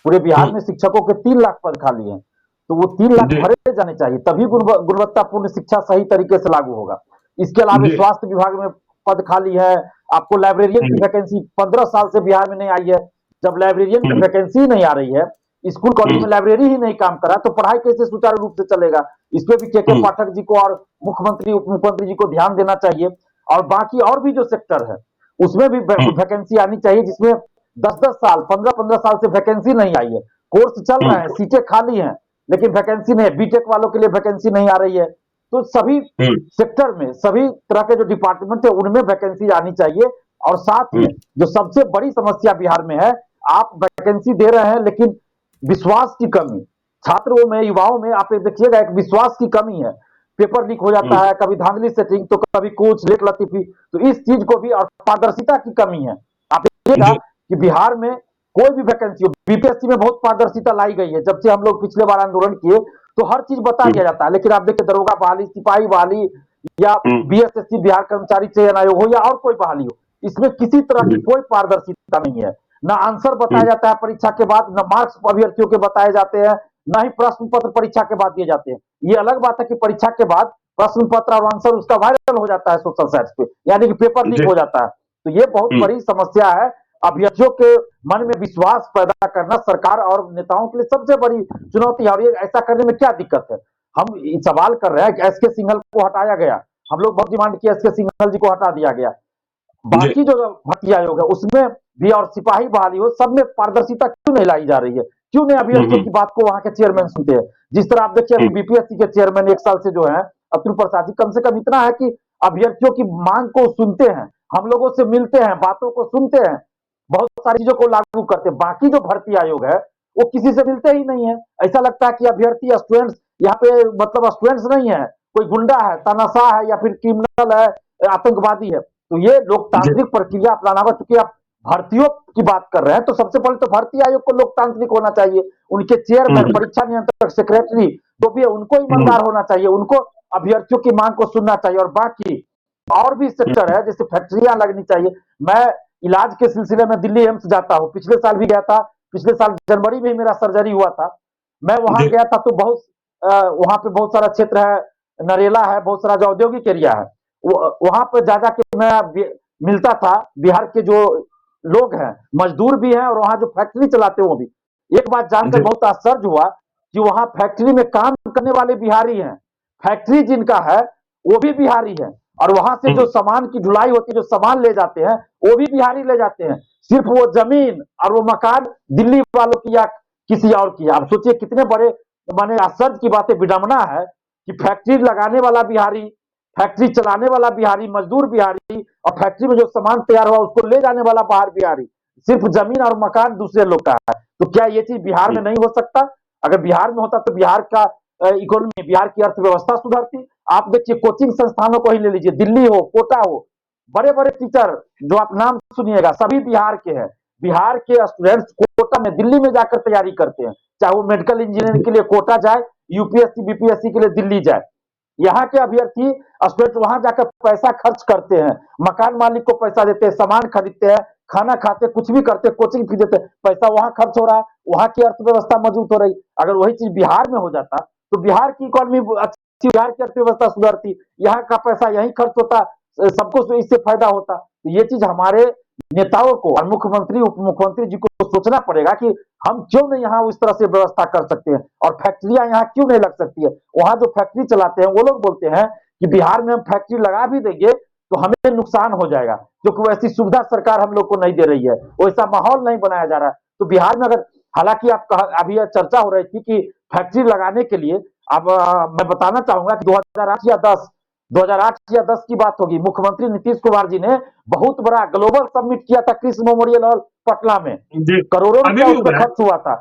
पूरे बिहार में। शिक्षकों के 3 लाख पद खाली हैं, तो वो 3 लाख जी भरे जाने चाहिए, तभी गुणवत्तापूर्ण शिक्षा सही तरीके से लागू होगा। इसके अलावा जी स्वास्थ्य विभाग में पद खाली है। आपको लाइब्रेरियन की वैकेंसी 15 साल से बिहार में नहीं आई है। जब लाइब्रेरियन की वैकेंसी नहीं आ रही है, स्कूल कॉलेज में लाइब्रेरी ही नहीं काम कर रहा, तो पढ़ाई कैसे सुचारू रूप से चलेगा? इस पे भी के पाठक जी को और मुख्यमंत्री उप मुख्यमंत्री जी को ध्यान देना चाहिए। और बाकी और भी जो सेक्टर है उसमें भी वैकेंसी आनी चाहिए, जिसमें 10-10 साल, 15-15 साल से वैकेंसी नहीं आई है। कोर्स चल रहा है, सीटें खाली हैं, लेकिन वैकेंसी नहीं है। बीटेक वालों के लिए वैकेंसी नहीं आ रही है। तो सभी सेक्टर में, सभी तरह के जो डिपार्टमेंट है उनमें वैकेंसी आनी चाहिए। और साथ में जो सबसे बड़ी समस्या बिहार में है, आप वैकेंसी दे रहे हैं लेकिन विश्वास की कमी, छात्रों में, युवाओं में आप देखिएगा एक विश्वास की कमी है। पेपर लीक हो जाता है, कभी धांधली सेटिंग, तो कभी कुछ लेट लतीफी, तो इस चीज को भी, और पारदर्शिता की कमी है। आप देखिएगा कि बिहार में कोई भी वैकेंसी हो, बीपीएससी में बहुत पारदर्शिता लाई गई है। जब से हम लोग पिछले बार आंदोलन किए तो हर चीज बता दिया जाता है, लेकिन आप देखिए दरोगा बहाली, सिपाही बहाली, या बीएसएससी बिहार कर्मचारी चयन आयोग हो, या और कोई बहाली हो, इसमें किसी तरह की कोई पारदर्शिता नहीं है। ना आंसर बताया जाता है परीक्षा के बाद, न मार्क्स अभ्यर्थियों के बताए जाते हैं, न ही प्रश्न पत्र परीक्षा के बाद दिए जाते हैं। ये अलग बात है कि परीक्षा के बाद प्रश्न पत्र और आंसर उसका वायरल हो जाता है सोशल साइट्स पे, यानी कि पेपर लीक हो जाता है। तो ये बहुत बड़ी समस्या है। अभ्यर्थियों के मन में विश्वास पैदा करना सरकार और नेताओं के लिए सबसे बड़ी चुनौती है। और ये ऐसा करने में क्या दिक्कत है? हम सवाल कर रहे हैं कि एसके सिंघल को हटाया गया, हम लोग बहुत डिमांड किया, एसके सिंघल जी को हटा दिया गया। बाकी जो भर्ती आयोग है उसमें भी, और सिपाही बहाली हो, सब में पारदर्शिता क्यों नहीं लाई जा रही है? क्यों नहीं अभ्यर्थियों की बात को वहां के चेयरमैन सुनते हैं? जिस तरह आप देखिए अभी बीपीएससी के चेयरमैन 1 साल से जो है अतुल प्रसाद जी, कम से कम इतना है कि अभ्यर्थियों की मांग को सुनते हैं, हम लोगों से मिलते हैं, बातों को सुनते हैं, बहुत सारी चीजों को लागू करते हैं। बाकी जो भर्ती आयोग है वो किसी से मिलते ही नहीं है। ऐसा लगता है कि अभ्यर्थी, स्टूडेंट्स यहाँ पे मतलब स्टूडेंट्स नहीं है, कोई गुंडा है, तानाशाह है, या फिर क्रिमिनल है, आतंकवादी है। तो ये लोकतांत्रिक प्रक्रिया अपनाना होगा। चूंकि आप भर्तियों की बात कर रहे हैं, तो सबसे पहले तो भर्ती आयोग को लोकतांत्रिक होना चाहिए। उनके चेयरमैन, परीक्षा नियंत्रक, सेक्रेटरी जो भी है, उनको ईमानदार होना चाहिए, उनको अभ्यर्थियों की मांग को सुनना चाहिए। और बाकी और भी सेक्टर है, जैसे फैक्ट्रियां लगनी चाहिए। मैं इलाज के सिलसिले में दिल्ली एम्स जाता हूँ, पिछले साल भी गया था, पिछले साल जनवरी में ही मेरा सर्जरी हुआ था। मैं वहां गया था तो बहुत वहां पे बहुत सारा क्षेत्र है, नरेला है, बहुत सारा जो औद्योगिक एरिया है, वहां पर जा जाके मैं मिलता था। बिहार के जो लोग हैं, मजदूर भी हैं, और वहां जो फैक्ट्री चलाते हैं वो भी। एक बात जानकर बहुत आश्चर्य हुआ कि वहां फैक्ट्री में काम करने वाले बिहारी हैं, फैक्ट्री जिनका है वो भी बिहारी है, और वहां से जो सामान की ढुलाई होती है, जो सामान ले जाते हैं, वो भी बिहारी ले जाते हैं। सिर्फ वो जमीन और वो मकान दिल्ली वालों की या किसी और की। आप सोचिए कितने बड़े माने आश्चर्य की बातें, विडंबना है कि फैक्ट्री लगाने वाला बिहारी, फैक्ट्री चलाने वाला बिहारी, मजदूर बिहारी, और फैक्ट्री में जो सामान तैयार हुआ उसको ले जाने वाला बाहर बिहारी। सिर्फ जमीन और मकान दूसरे लोग का है। तो क्या ये चीज बिहार में नहीं हो सकता? अगर बिहार में होता तो बिहार का इकोनॉमी, बिहार की अर्थव्यवस्था सुधरती। आप देखिए कोचिंग संस्थानों को ही ले लीजिए, दिल्ली हो, कोटा हो, बड़े बड़े टीचर जो आप नाम सुनिएगा सभी बिहार के हैं। बिहार के स्टूडेंट्स कोटा में, दिल्ली में जाकर तैयारी करते हैं, चाहे वो मेडिकल इंजीनियरिंग के लिए कोटा जाए, यूपीएससी बीपीएससी के लिए दिल्ली जाए। यहाँ के अभ्यर्थी स्टूडेंट वहां जाकर पैसा खर्च करते हैं, मकान मालिक को पैसा देते हैं, सामान खरीदते हैं, खाना खाते, कुछ भी करते, कोचिंग फी देते, पैसा वहां खर्च हो रहा है, वहां की अर्थव्यवस्था मजबूत हो रही। अगर वही चीज बिहार में हो जाता तो बिहार की इकोनॉमी अच्छी, बिहार की अर्थव्यवस्था सुधरती, यहाँ का पैसा यहीं खर्च होता, सबको इससे फायदा होता। तो ये चीज हमारे नेताओं को और मुख्यमंत्री उप मुख्यमंत्री जी को सोचना पड़ेगा कि हम क्यों नहीं यहाँ उस तरह से व्यवस्था कर सकते हैं, और फैक्ट्रियां यहाँ क्यों नहीं लग सकती है। वहां जो फैक्ट्री चलाते हैं वो लोग बोलते हैं कि बिहार में हम फैक्ट्री लगा भी देंगे तो हमें नुकसान हो जाएगा, क्योंकि वैसी सुविधा सरकार हम लोग को नहीं दे रही है, वैसा माहौल नहीं बनाया जा रहा। तो बिहार में अगर, हालांकि आप अभी चर्चा हो रही थी कि फैक्ट्री लगाने के लिए, अब मैं बताना चाहूंगा कि 2008 या 10 2008 या 10 की बात होगी, मुख्यमंत्री नीतीश कुमार जी ने बहुत बड़ा ग्लोबल समिट किया था कृषि मेमोरियल हॉल पटना में, जी करोड़ों अभी रुपया भी उस हुआ पर है। खर्च हुआ था।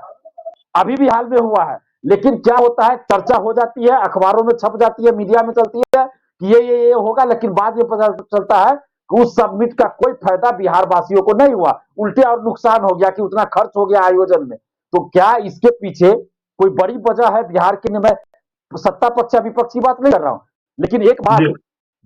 अभी भी हाल में हुआ है, लेकिन क्या होता है, चर्चा हो जाती है, अखबारों में छप जाती है, मीडिया में चलती है कि ये होगा, लेकिन बाद में पता चलता है कि उस समिट का कोई फायदा बिहार वासियों को नहीं हुआ, उल्टे और नुकसान हो गया कि उतना खर्च हो गया आयोजन में। तो क्या इसके पीछे कोई बड़ी वजह है बिहार की? मैं सत्ता पक्ष या विपक्ष की बात नहीं कर रहा हूं, लेकिन एक बात जी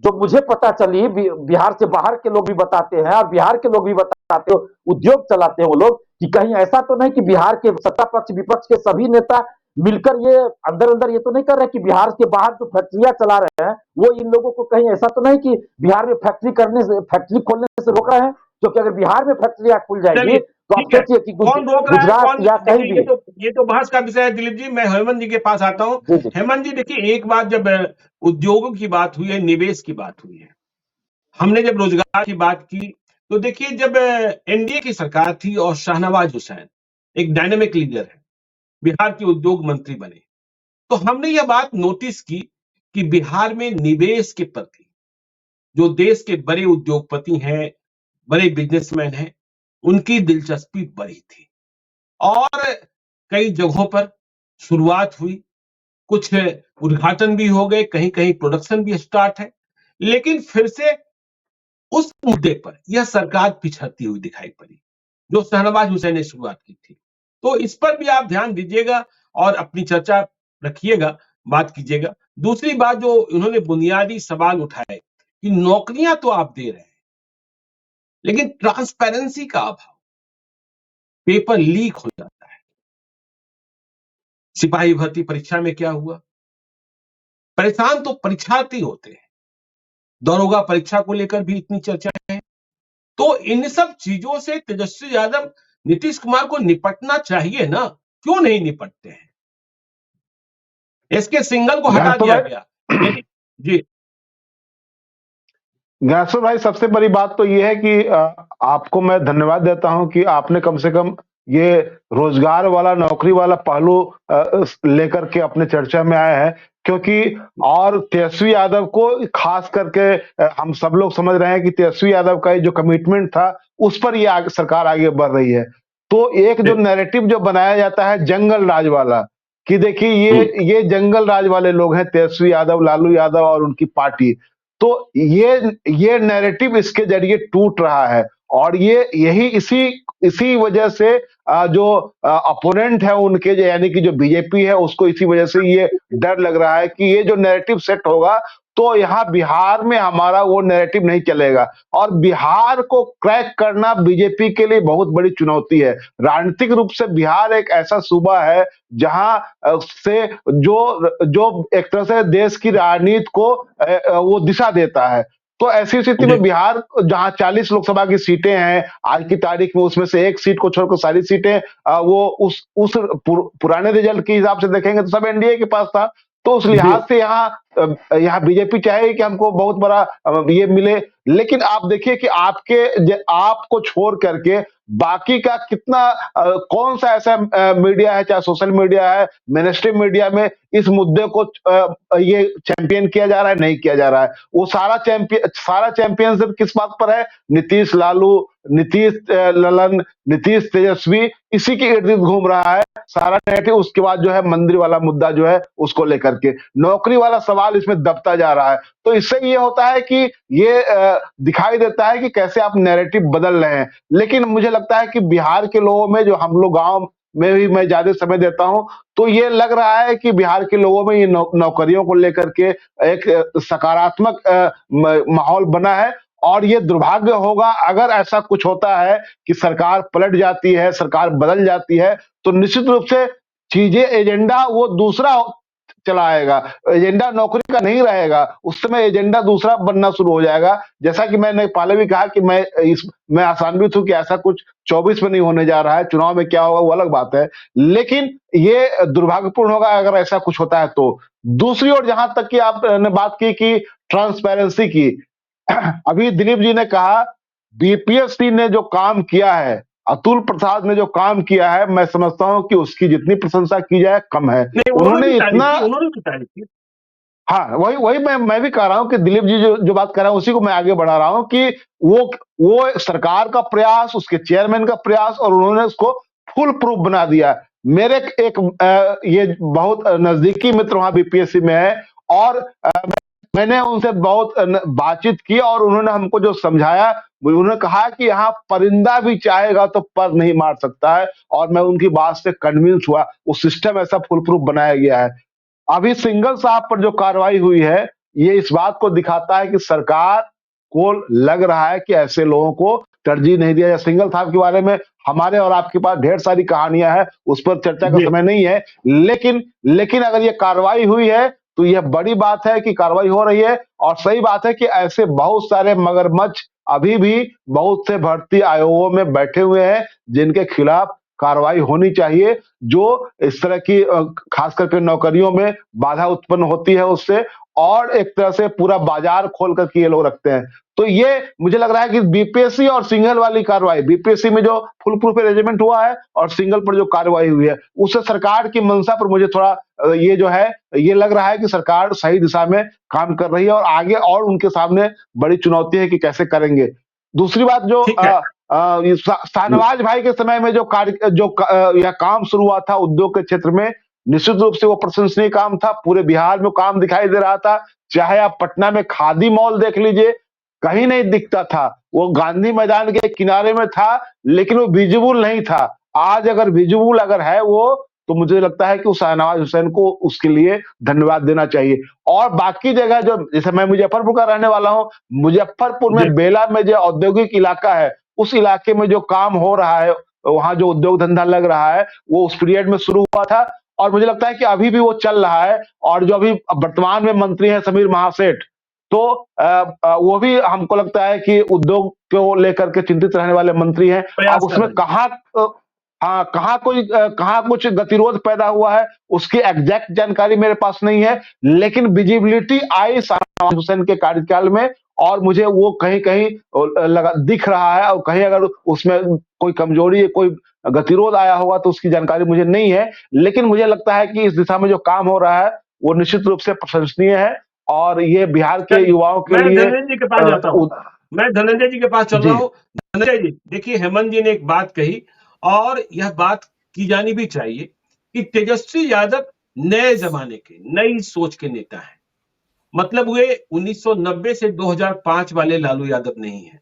जो मुझे पता चली, बिहार से बाहर के लोग भी बताते हैं और बिहार के लोग भी बताते हो, उद्योग चलाते हैं वो लोग, कि कहीं ऐसा तो नहीं कि बिहार के सत्ता पक्ष विपक्ष के सभी नेता मिलकर ये अंदर अंदर ये तो नहीं कर रहे कि बिहार के बाहर जो फैक्ट्रियां चला रहे हैं वो इन लोगों को कहीं ऐसा तो नहीं कि बिहार में फैक्ट्री खोलने से रोक रहे हैं? क्योंकि अगर बिहार में फैक्ट्रियां खुल जाएगी चलिए तो आप ठीक है। सोचिए कि कौन रोक रहा है गुजरात कौन, या कहीं देखिए भी। ये तो बहस का विषय है दिलीप जी। मैं हेमंत जी के पास आता हूं। जी जी हेमंत जी देखिए, एक बात जब उद्योगों की बात हुई है, निवेश की बात हुई है, हमने जब रोजगार की बात की, तो देखिए जब एनडीए की सरकार थी और शाहनवाज हुसैन एक डायनेमिक लीडर है, बिहार के उद्योग मंत्री बने, तो हमने यह बात नोटिस की कि बिहार में निवेश के प्रति जो देश के बड़े उद्योगपति हैं, बड़े बिजनेसमैन हैं, उनकी दिलचस्पी बढ़ी थी और कई जगहों पर शुरुआत हुई, कुछ उद्घाटन भी हो गए, कहीं कहीं प्रोडक्शन भी स्टार्ट है, लेकिन फिर से उस मुद्दे पर यह सरकार पिछड़ती हुई दिखाई पड़ी जो शहनवाज हुसैन ने शुरुआत की थी। तो इस पर भी आप ध्यान दीजिएगा और अपनी चर्चा रखिएगा, बात कीजिएगा। दूसरी बात जो उन्होंने बुनियादी सवाल उठाए कि नौकरियां तो आप दे रहे हैं, लेकिन ट्रांसपेरेंसी का अभाव, पेपर लीक हो जाता है। सिपाही भर्ती परीक्षा में क्या हुआ? परेशान तो परीक्षार्थी होते हैं, दरोगा परीक्षा को लेकर भी इतनी चर्चा है। तो इन सब चीजों से तेजस्वी यादव, नीतीश कुमार को निपटना चाहिए ना, क्यों नहीं निपटते हैं? एसके सिंघल को हटा ज्ञानसो दिया भाई गया, लेकिन जी ज्ञानसो भाई, सबसे बड़ी बात तो ये है कि आपको मैं धन्यवाद देता हूं कि आपने कम से कम ये रोजगार वाला, नौकरी वाला पहलू लेकर के अपने चर्चा में आए हैं, क्योंकि और तेजस्वी यादव को खास करके हम सब लोग समझ रहे हैं कि तेजस्वी यादव का जो कमिटमेंट था उस पर ये सरकार आगे बढ़ रही है। तो एक जो नैरेटिव जो बनाया जाता है जंगल राज वाला, कि देखिए ये जंगल राज वाले लोग हैं, तेजस्वी यादव, लालू यादव और उनकी पार्टी। तो ये नैरेटिव इसके जरिए टूट रहा है और ये यही इसी इसी वजह से जो अपोनेंट है उनके, यानी कि जो बीजेपी है, उसको इसी वजह से ये डर लग रहा है कि ये जो नैरेटिव सेट होगा तो यहाँ बिहार में हमारा वो नैरेटिव नहीं चलेगा। और बिहार को क्रैक करना बीजेपी के लिए बहुत बड़ी चुनौती है। राजनीतिक रूप से बिहार एक ऐसा सूबा है जहां से जो एक तरह से देश की राजनीति को वो दिशा देता है। तो ऐसी स्थिति में बिहार, जहां 40 लोकसभा की सीटें हैं आज की तारीख में, उसमें से एक सीट को छोड़कर सारी सीटें वो उस पुराने रिजल्ट के हिसाब से देखेंगे तो सब एनडीए के पास था। तो उस लिहाज से यहाँ बीजेपी चाहे कि हमको बहुत बड़ा ये मिले, लेकिन आप देखिए कि आपको छोड़ करके बाकी का कितना कौन सा ऐसा मीडिया है, चाहे सोशल मीडिया है, मेनस्ट्रीम मीडिया में इस मुद्दे को ये चैंपियन किया जा रहा है? नहीं किया जा रहा है। वो सारा चैंपियनशिप किस बात पर है? नीतीश लालू, नीतीश ललन, नीतीश तेजस्वी, इसी के इर्द गिर्द घूम रहा है सारा नैरेटिव। उसके बाद जो है मंदिर वाला मुद्दा जो है उसको लेकर के, नौकरी वाला सवाल इसमें दबता जा रहा है। तो इससे ये होता है कि ये दिखाई देता है कि कैसे आप नैरेटिव बदल रहे हैं। लेकिन मुझे लगता है कि बिहार के लोगों में, जो हम लोग गांव में भी मैं ज्यादा समय देता हूं, तो ये लग रहा है कि बिहार के लोगों में ये नौकरियों को लेकर के एक सकारात्मक माहौल बना है। और ये दुर्भाग्य होगा अगर ऐसा कुछ होता है कि सरकार पलट जाती है, सरकार बदल जाती है, तो निश्चित रूप से चीजें, एजेंडा वो दूसरा चलाएगा, एजेंडा नौकरी का नहीं रहेगा। उस समय एजेंडा दूसरा बनना शुरू हो जाएगा। जैसा कि मैंने पहले भी कहा कि मैं आशान्वित हूं कि ऐसा कुछ 24 में नहीं होने जा रहा है। चुनाव में क्या होगा वो अलग बात है, लेकिन ये दुर्भाग्यपूर्ण होगा अगर ऐसा कुछ होता है तो। दूसरी ओर, जहां तक कि आपने बात की कि ट्रांसपेरेंसी की, अभी दिलीप जी ने कहा बीपीएससी ने जो काम किया है, अतुल प्रसाद ने जो काम किया है, मैं समझता हूं कि उसकी जितनी प्रशंसा की जाए कम है। नहीं, उन्होंने इतना उन्होंने भी तारीफ की। हाँ, वही वही मैं भी कह रहा हूँ कि दिलीप जी जो बात कर रहे हैं उसी को मैं आगे बढ़ा रहा हूँ कि वो सरकार का प्रयास, उसके चेयरमैन का प्रयास, और उन्होंने उसको फुल प्रूफ बना दिया। मेरे एक ये बहुत नजदीकी मित्र वहां बीपीएससी में है, और मैंने उनसे बहुत बातचीत की, और उन्होंने हमको जो समझाया, उन्होंने कहा कि यहाँ परिंदा भी चाहेगा तो पर नहीं मार सकता है, और मैं उनकी बात से कन्विंस हुआ। वो सिस्टम ऐसा फुल प्रूफ बनाया गया है। अभी सिंघल साहब पर जो कार्रवाई हुई है, ये इस बात को दिखाता है कि सरकार को लग रहा है कि ऐसे लोगों को तरजीह नहीं दिया जाए। सिंघल साहब के बारे में हमारे और आपके पास ढेर सारी कहानियां हैं, उस पर चर्चा का जी समय नहीं है। लेकिन अगर ये कार्रवाई हुई है तो यह बड़ी बात है कि कार्रवाई हो रही है, और सही बात है कि ऐसे बहुत सारे मगरमच्छ अभी भी बहुत से भर्ती आयोगों में बैठे हुए हैं, जिनके खिलाफ कार्रवाई होनी चाहिए। जो इस तरह की खास करके नौकरियों में बाधा उत्पन्न होती है उससे, और एक तरह से पूरा बाजार खोल करके ये लोग रखते हैं। तो ये मुझे लग रहा है कि बीपीएससी और सिंघल वाली कार्रवाई, बीपीएससी में जो फुल प्रूफ अरेंजमेंट हुआ है और सिंघल पर जो कार्रवाई हुई है, उससे सरकार की मंशा पर मुझे थोड़ा ये जो है, ये लग रहा है कि सरकार सही दिशा में काम कर रही है, और आगे और उनके सामने बड़ी चुनौती है कि कैसे करेंगे। दूसरी बात, जो ठीक है। शाहनवाज भाई के समय में यह काम शुरू हुआ था उद्योग के क्षेत्र में, निश्चित रूप से वो प्रशंसनीय काम था। पूरे बिहार में काम दिखाई दे रहा था। चाहे आप पटना में खादी मॉल देख लीजिए, कहीं नहीं दिखता था। वो गांधी मैदान के किनारे में था, लेकिन वो विजिबल नहीं था। आज अगर विजिबल अगर है वो, तो मुझे लगता है कि उस शाहनवाज हुसैन को उसके लिए धन्यवाद देना चाहिए। और बाकी जगह, जो जैसे मैं मुजफ्फरपुर का रहने वाला हूँ, मुजफ्फरपुर जी में बेला में जो औद्योगिक इलाका है, उस इलाके में जो काम हो रहा है, वहां जो उद्योग धंधा लग रहा है, वो उस पीरियड में शुरू हुआ था, और मुझे लगता है कि अभी भी वो चल रहा है। और जो अभी वर्तमान में मंत्री हैं समीर महासेठ, तो वो भी हमको लगता है कि उद्योग को लेकर के चिंतित रहने वाले मंत्री हैं। अब प्रयास कर उसमें रहे हैं। हाँ, कहाँ कुछ गतिरोध पैदा हुआ है, उसकी एग्जैक्ट जानकारी मेरे पास नहीं है, लेकिन विजिबिलिटी आई शाहनवाज हुसैन के कार्यकाल में, और मुझे वो कहीं कहीं दिख रहा है। और कहीं अगर उसमें कोई कमजोरी, कोई गतिरोध आया होगा, तो उसकी जानकारी मुझे नहीं है। लेकिन मुझे लगता है कि इस दिशा में जो काम हो रहा है, वो निश्चित रूप से प्रशंसनीय है, और ये बिहार के चलिए, युवाओं के मैं लिए धनंजय जी के पास जाता हूँ। मैं धनंजय जी के पास चल रहा जी हूँ। धनंजय जी, देखिए, हेमंत जी ने एक बात कही, और यह बात की जानी भी चाहिए कि तेजस्वी यादव नए जमाने के, नई सोच के नेता हैं। मतलब वे 1990 से 2005 वाले लालू यादव नहीं है,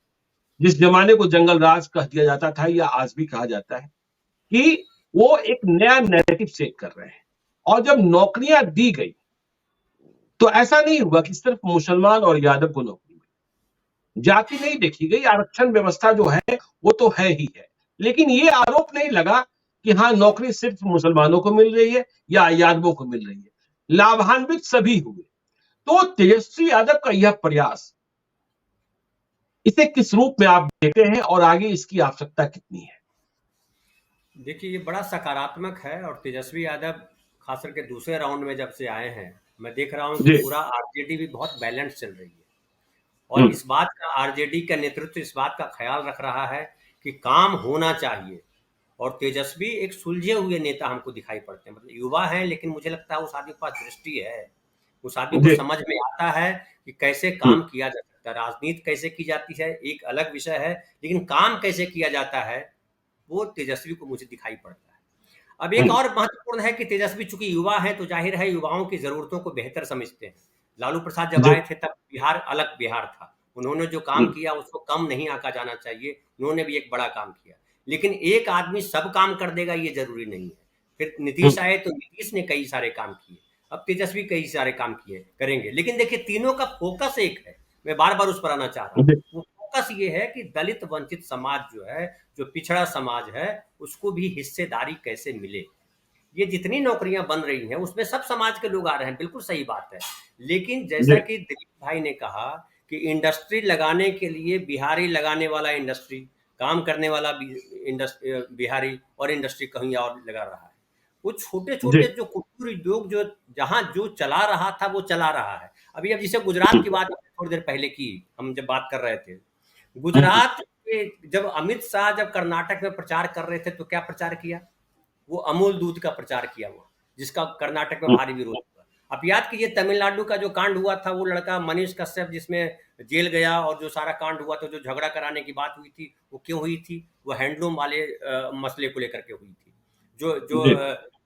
जिस जमाने को जंगल राज कह दिया जाता था, या आज भी कहा जाता है, कि वो एक नया नैरेटिव सेट कर रहे हैं। और जब नौकरियां दी गई, तो ऐसा नहीं हुआ कि सिर्फ मुसलमान और यादव को नौकरी मिली। जाति नहीं देखी गई, आरक्षण व्यवस्था जो है वो तो है ही है, लेकिन ये आरोप नहीं लगा कि हाँ, नौकरी सिर्फ मुसलमानों को मिल रही है या यादवों को मिल रही है। लाभान्वित सभी हुए। तो तेजस्वी यादव का यह प्रयास, इसे किस रूप में आप देखते हैं, और आगे इसकी आवश्यकता कितनी है? देखिए, ये बड़ा सकारात्मक है, और तेजस्वी यादव खास करके दूसरे राउंड में जब से आए हैं, मैं देख रहा हूँ कि जी। पूरा आरजेडी भी बहुत बैलेंस चल रही है। और हम्म। इस बात का, आरजेडी का नेतृत्व इस बात का ख्याल रख रहा है कि काम होना चाहिए। और तेजस्वी एक सुलझे हुए नेता हमको दिखाई पड़ते हैं। मतलब युवा हैं, लेकिन मुझे लगता है उस आदमी के पास दृष्टि है। उस आदमी को जी। समझ में आता है कि कैसे हम्म। काम किया जा सकता है। राजनीति कैसे की जाती है एक अलग विषय है, लेकिन काम कैसे किया जाता है वो तेजस्वी को मुझे दिखाई पड़ता है। अब एक हम्म। और महत्वपूर्ण है कि तेजस्वी चूंकि युवा है, तो जाहिर है युवाओं की जरूरतों को बेहतर समझते हैं। लालू प्रसाद जब जी। आए थे तब बिहार अलग बिहार था। उन्होंने जो काम हम्म। किया उसको कम नहीं आंका जाना चाहिए। उन्होंने भी एक बड़ा काम किया, लेकिन एक आदमी सब काम कर देगा ये जरूरी नहीं है। फिर नीतीश हम्म। आए तो नीतीश ने कई सारे काम किए, अब तेजस्वी कई सारे काम किए करेंगे। लेकिन देखिए, तीनों का फोकस एक है। मैं बार बार उस पर आना चाह रहा हूँ। जी। वो फोकस ये है कि दलित वंचित समाज जो है, जो पिछड़ा समाज है, उसको भी हिस्सेदारी कैसे मिले। ये जितनी नौकरियां बन रही हैं उसमें सब समाज के लोग आ रहे हैं, बिल्कुल सही बात है। लेकिन जैसा जी। कि दिलीप भाई ने कहा कि इंडस्ट्री लगाने के लिए बिहारी लगाने वाला इंडस्ट्री, काम करने वाला बिहारी, और इंडस्ट्री कहीं और लगा रहा है। वो छोटे जी। छोटे जो कुटीर उद्योग जो जहां जो चला रहा था वो चला रहा है। अभी अब जैसे गुजरात की बात थोड़ी देर पहले की, हम जब बात कर रहे थे हम्म। गुजरात के, जब अमित शाह जब कर्नाटक में प्रचार कर रहे थे तो क्या प्रचार किया? वो अमूल दूध का प्रचार किया हुआ, जिसका कर्नाटक में हम्म। भारी विरोध हुआ। आप याद कीजिए तमिलनाडु का जो कांड हुआ था, वो लड़का मनीष कश्यप जिसमें जेल गया, और जो सारा कांड हुआ था, जो झगड़ा कराने की बात हुई थी, वो क्यों हुई थी? वो हैंडलूम वाले मसले को लेकर के हुई थी। जो जो जी।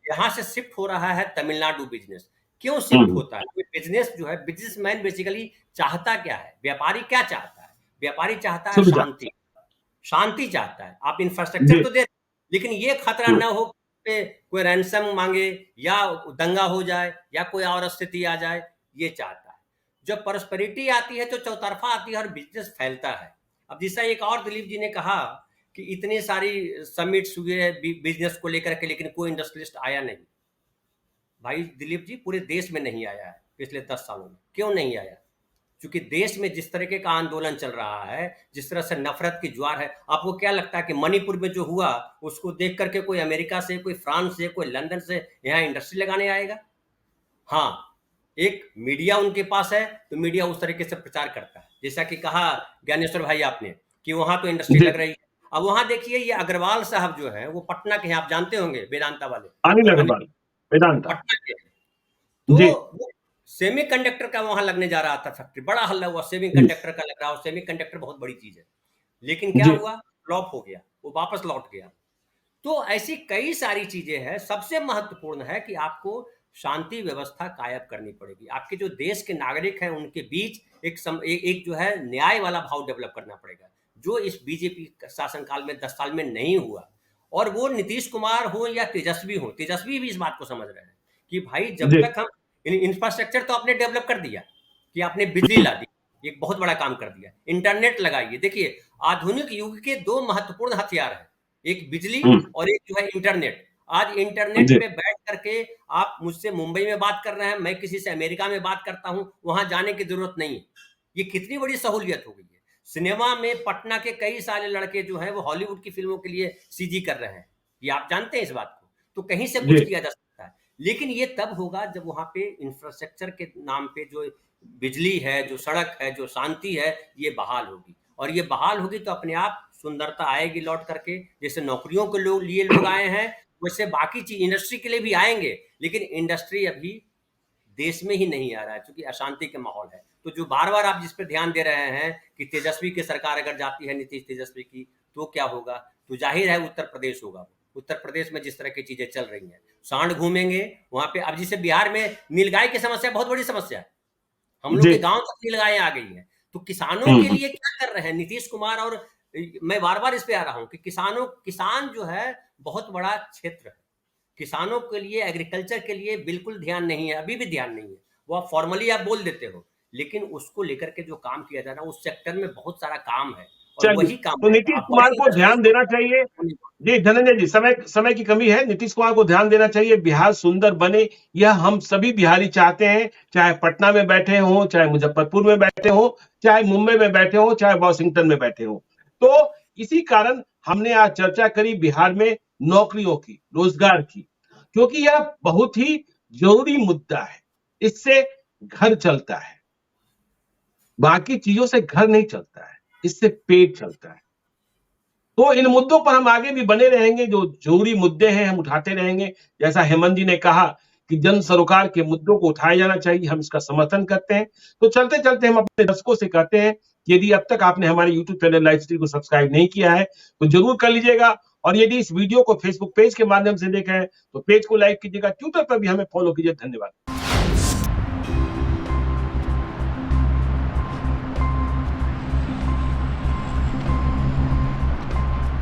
यहाँ से शिफ्ट हो रहा है तमिलनाडु बिजनेस, क्यों शिफ्ट हम्म। होता है? बिजनेस जो है, बिजनेसमैन बेसिकली चाहता क्या है? व्यापारी क्या चाहता है? व्यापारी चाहता है सुविधा। शांति, शांति चाहता है। आप इंफ्रास्ट्रक्चर जी। तो दे, लेकिन ये खतरा हम्म। न हो पे कोई रैंसम मांगे, या दंगा हो जाए, या कोई और स्थिति आ जाए, ये चाहता है। जब प्रॉस्पेरिटी आती है तो चौतरफा आती है और बिजनेस फैलता है। अब जैसा एक और दिलीप जी ने कहा कि इतनी सारी समिट्स हुए बिजनेस को लेकर के, लेकिन कोई इंडस्ट्रियलिस्ट आया नहीं। भाई दिलीप जी, पूरे देश में नहीं आया है पिछले 10 सालों में। क्यों नहीं आया? क्योंकि देश में जिस तरीके का आंदोलन चल रहा है, जिस तरह से नफरत की ज्वार है, आपको क्या लगता है कि मणिपुर में जो हुआ उसको देख करके कोई अमेरिका से, कोई फ्रांस से, कोई लंदन से यहाँ इंडस्ट्री लगाने आएगा? हाँ, एक मीडिया उनके पास है, तो मीडिया उस तरीके से प्रचार करता है। जैसा कि कहा ज्ञानेश्वर भाई आपने कि वहां तो इंडस्ट्री जी। लग रही है। अब वहां देखिए, ये अग्रवाल साहब जो है, वो पटना के हैं, आप जानते होंगे, वेदांता वाले, अनिल अग्रवाल, वेदांता। पटना के हैं। तो जी। वो सेमीकंडक्टर का वहां लगने जा रहा था फैक्ट्री, बड़ा हल्ला हुआ, सेमीकंडक्टर का लग रहा है, सेमीकंडक्टर बहुत बड़ी चीज है, लेकिन क्या जी। हुआ? फ्लॉप हो गया, वो वापस लौट गया। तो ऐसी कई सारी चीजें हैं। सबसे महत्वपूर्ण है कि आपको शांति व्यवस्था कायम करनी पड़ेगी। आपके जो देश के नागरिक हैं उनके बीच एक जो है न्याय वाला भाव डेवलप करना पड़ेगा, जो इस बीजेपी शासनकाल में 10 साल में नहीं हुआ। और वो नीतीश कुमार हो या तेजस्वी हो, तेजस्वी भी इस बात को समझ रहे हैं कि भाई जब जी। तक हम इंफ्रास्ट्रक्चर तो आपने डेवलप कर दिया, कि आपने बिजली ला दी, एक बहुत बड़ा काम कर दिया, इंटरनेट लगाइए। देखिए, आधुनिक युग के 2 महत्वपूर्ण हथियार हैं, एक बिजली और एक जो है इंटरनेट। आज इंटरनेट जी। पे बैठ करके आप मुझसे मुंबई में बात कर रहे हैं, मैं किसी से अमेरिका में बात करता हूं, वहां जाने की जरूरत नहीं है। ये कितनी बड़ी सहूलियत हो गई है। सिनेमा में पटना के कई सारे लड़के जो हैं वो हॉलीवुड की फिल्मों के लिए सीजी कर रहे हैं, ये आप जानते हैं इस बात को। तो कहीं से कुछ जी। किया जा सकता है, लेकिन ये तब होगा जब वहां पे इंफ्रास्ट्रक्चर के नाम पे जो बिजली है, जो सड़क है, जो शांति है, ये बहाल होगी। और ये बहाल होगी तो अपने आप सुंदरता आएगी लौट करके। जैसे नौकरियों के लिए लोग आए हैं, वैसे बाकी चीज इंडस्ट्री के लिए भी आएंगे, लेकिन इंडस्ट्री अभी देश में ही नहीं आ रहा है, क्योंकि अशांति के माहौल है। तो जो बार बार आप जिस पे ध्यान दे रहे हैं कि तेजस्वी की सरकार अगर जाती है, नीतीश तेजस्वी की, तो क्या होगा? तो जाहिर है उत्तर प्रदेश होगा। उत्तर प्रदेश में जिस तरह की चीजें चल रही हैं, सांड घूमेंगे वहां पे। अब जैसे बिहार में नीलगाय की समस्या बहुत बड़ी समस्या है, हम लोग जी। के गांव तक नीलगायें आ गई हैं। तो किसानों के लिए क्या कर रहे हैं नीतीश कुमार? और मैं बार बार इस पे आ रहा हूं कि किसान जो है बहुत बड़ा क्षेत्र है, किसानों के लिए, एग्रीकल्चर के लिए बिल्कुल ध्यान नहीं है, अभी भी ध्यान नहीं है। वो आप फॉर्मली आप बोल देते हो, लेकिन उसको लेकर के जो काम किया जा रहा है उस सेक्टर में बहुत सारा काम है, और चलिए, वही काम तो आएगा। नीतीश आप कुमार बड़ी को इंडस्ट्रीज ध्यान देना चाहिए। जी धनंजय जी, समय की कमी है। नीतीश कुमार को ध्यान देना चाहिए, बिहार सुंदर बने, यह हम सभी बिहारी चाहते हैं। चाहे पटना में बैठे हों, चाहे मुजफ्फरपुर में बैठे हों, चाहे मुंबई में बैठे हों, चाहे वॉशिंगटन में बैठे हों। तो इसी कारण हमने आज चर्चा करी बिहार में नौकरियों की, रोजगार की, क्योंकि यह बहुत ही जरूरी मुद्दा है। इससे घर चलता है, बाकी चीजों से घर नहीं चलता है, इससे पेट चलता है। तो इन मुद्दों पर हम आगे भी बने रहेंगे, जो जरूरी मुद्दे हैं हम उठाते रहेंगे। जैसा हेमंत जी ने कहा कि जन सरोकार के मुद्दों को उठाया जाना चाहिए, हम इसका समर्थन करते हैं। तो चलते चलते हम अपने दर्शकों से कहते हैं कि यदि अब तक आपने हमारे यूट्यूब चैनल लाइव स्ट्रीम को सब्सक्राइब नहीं किया है तो जरूर कर लीजिएगा, और यदि इस वीडियो को फेसबुक पेज के माध्यम से देखें तो पेज को लाइक कीजिएगा, ट्विटर पर भी हमें फॉलो कीजिए। धन्यवाद।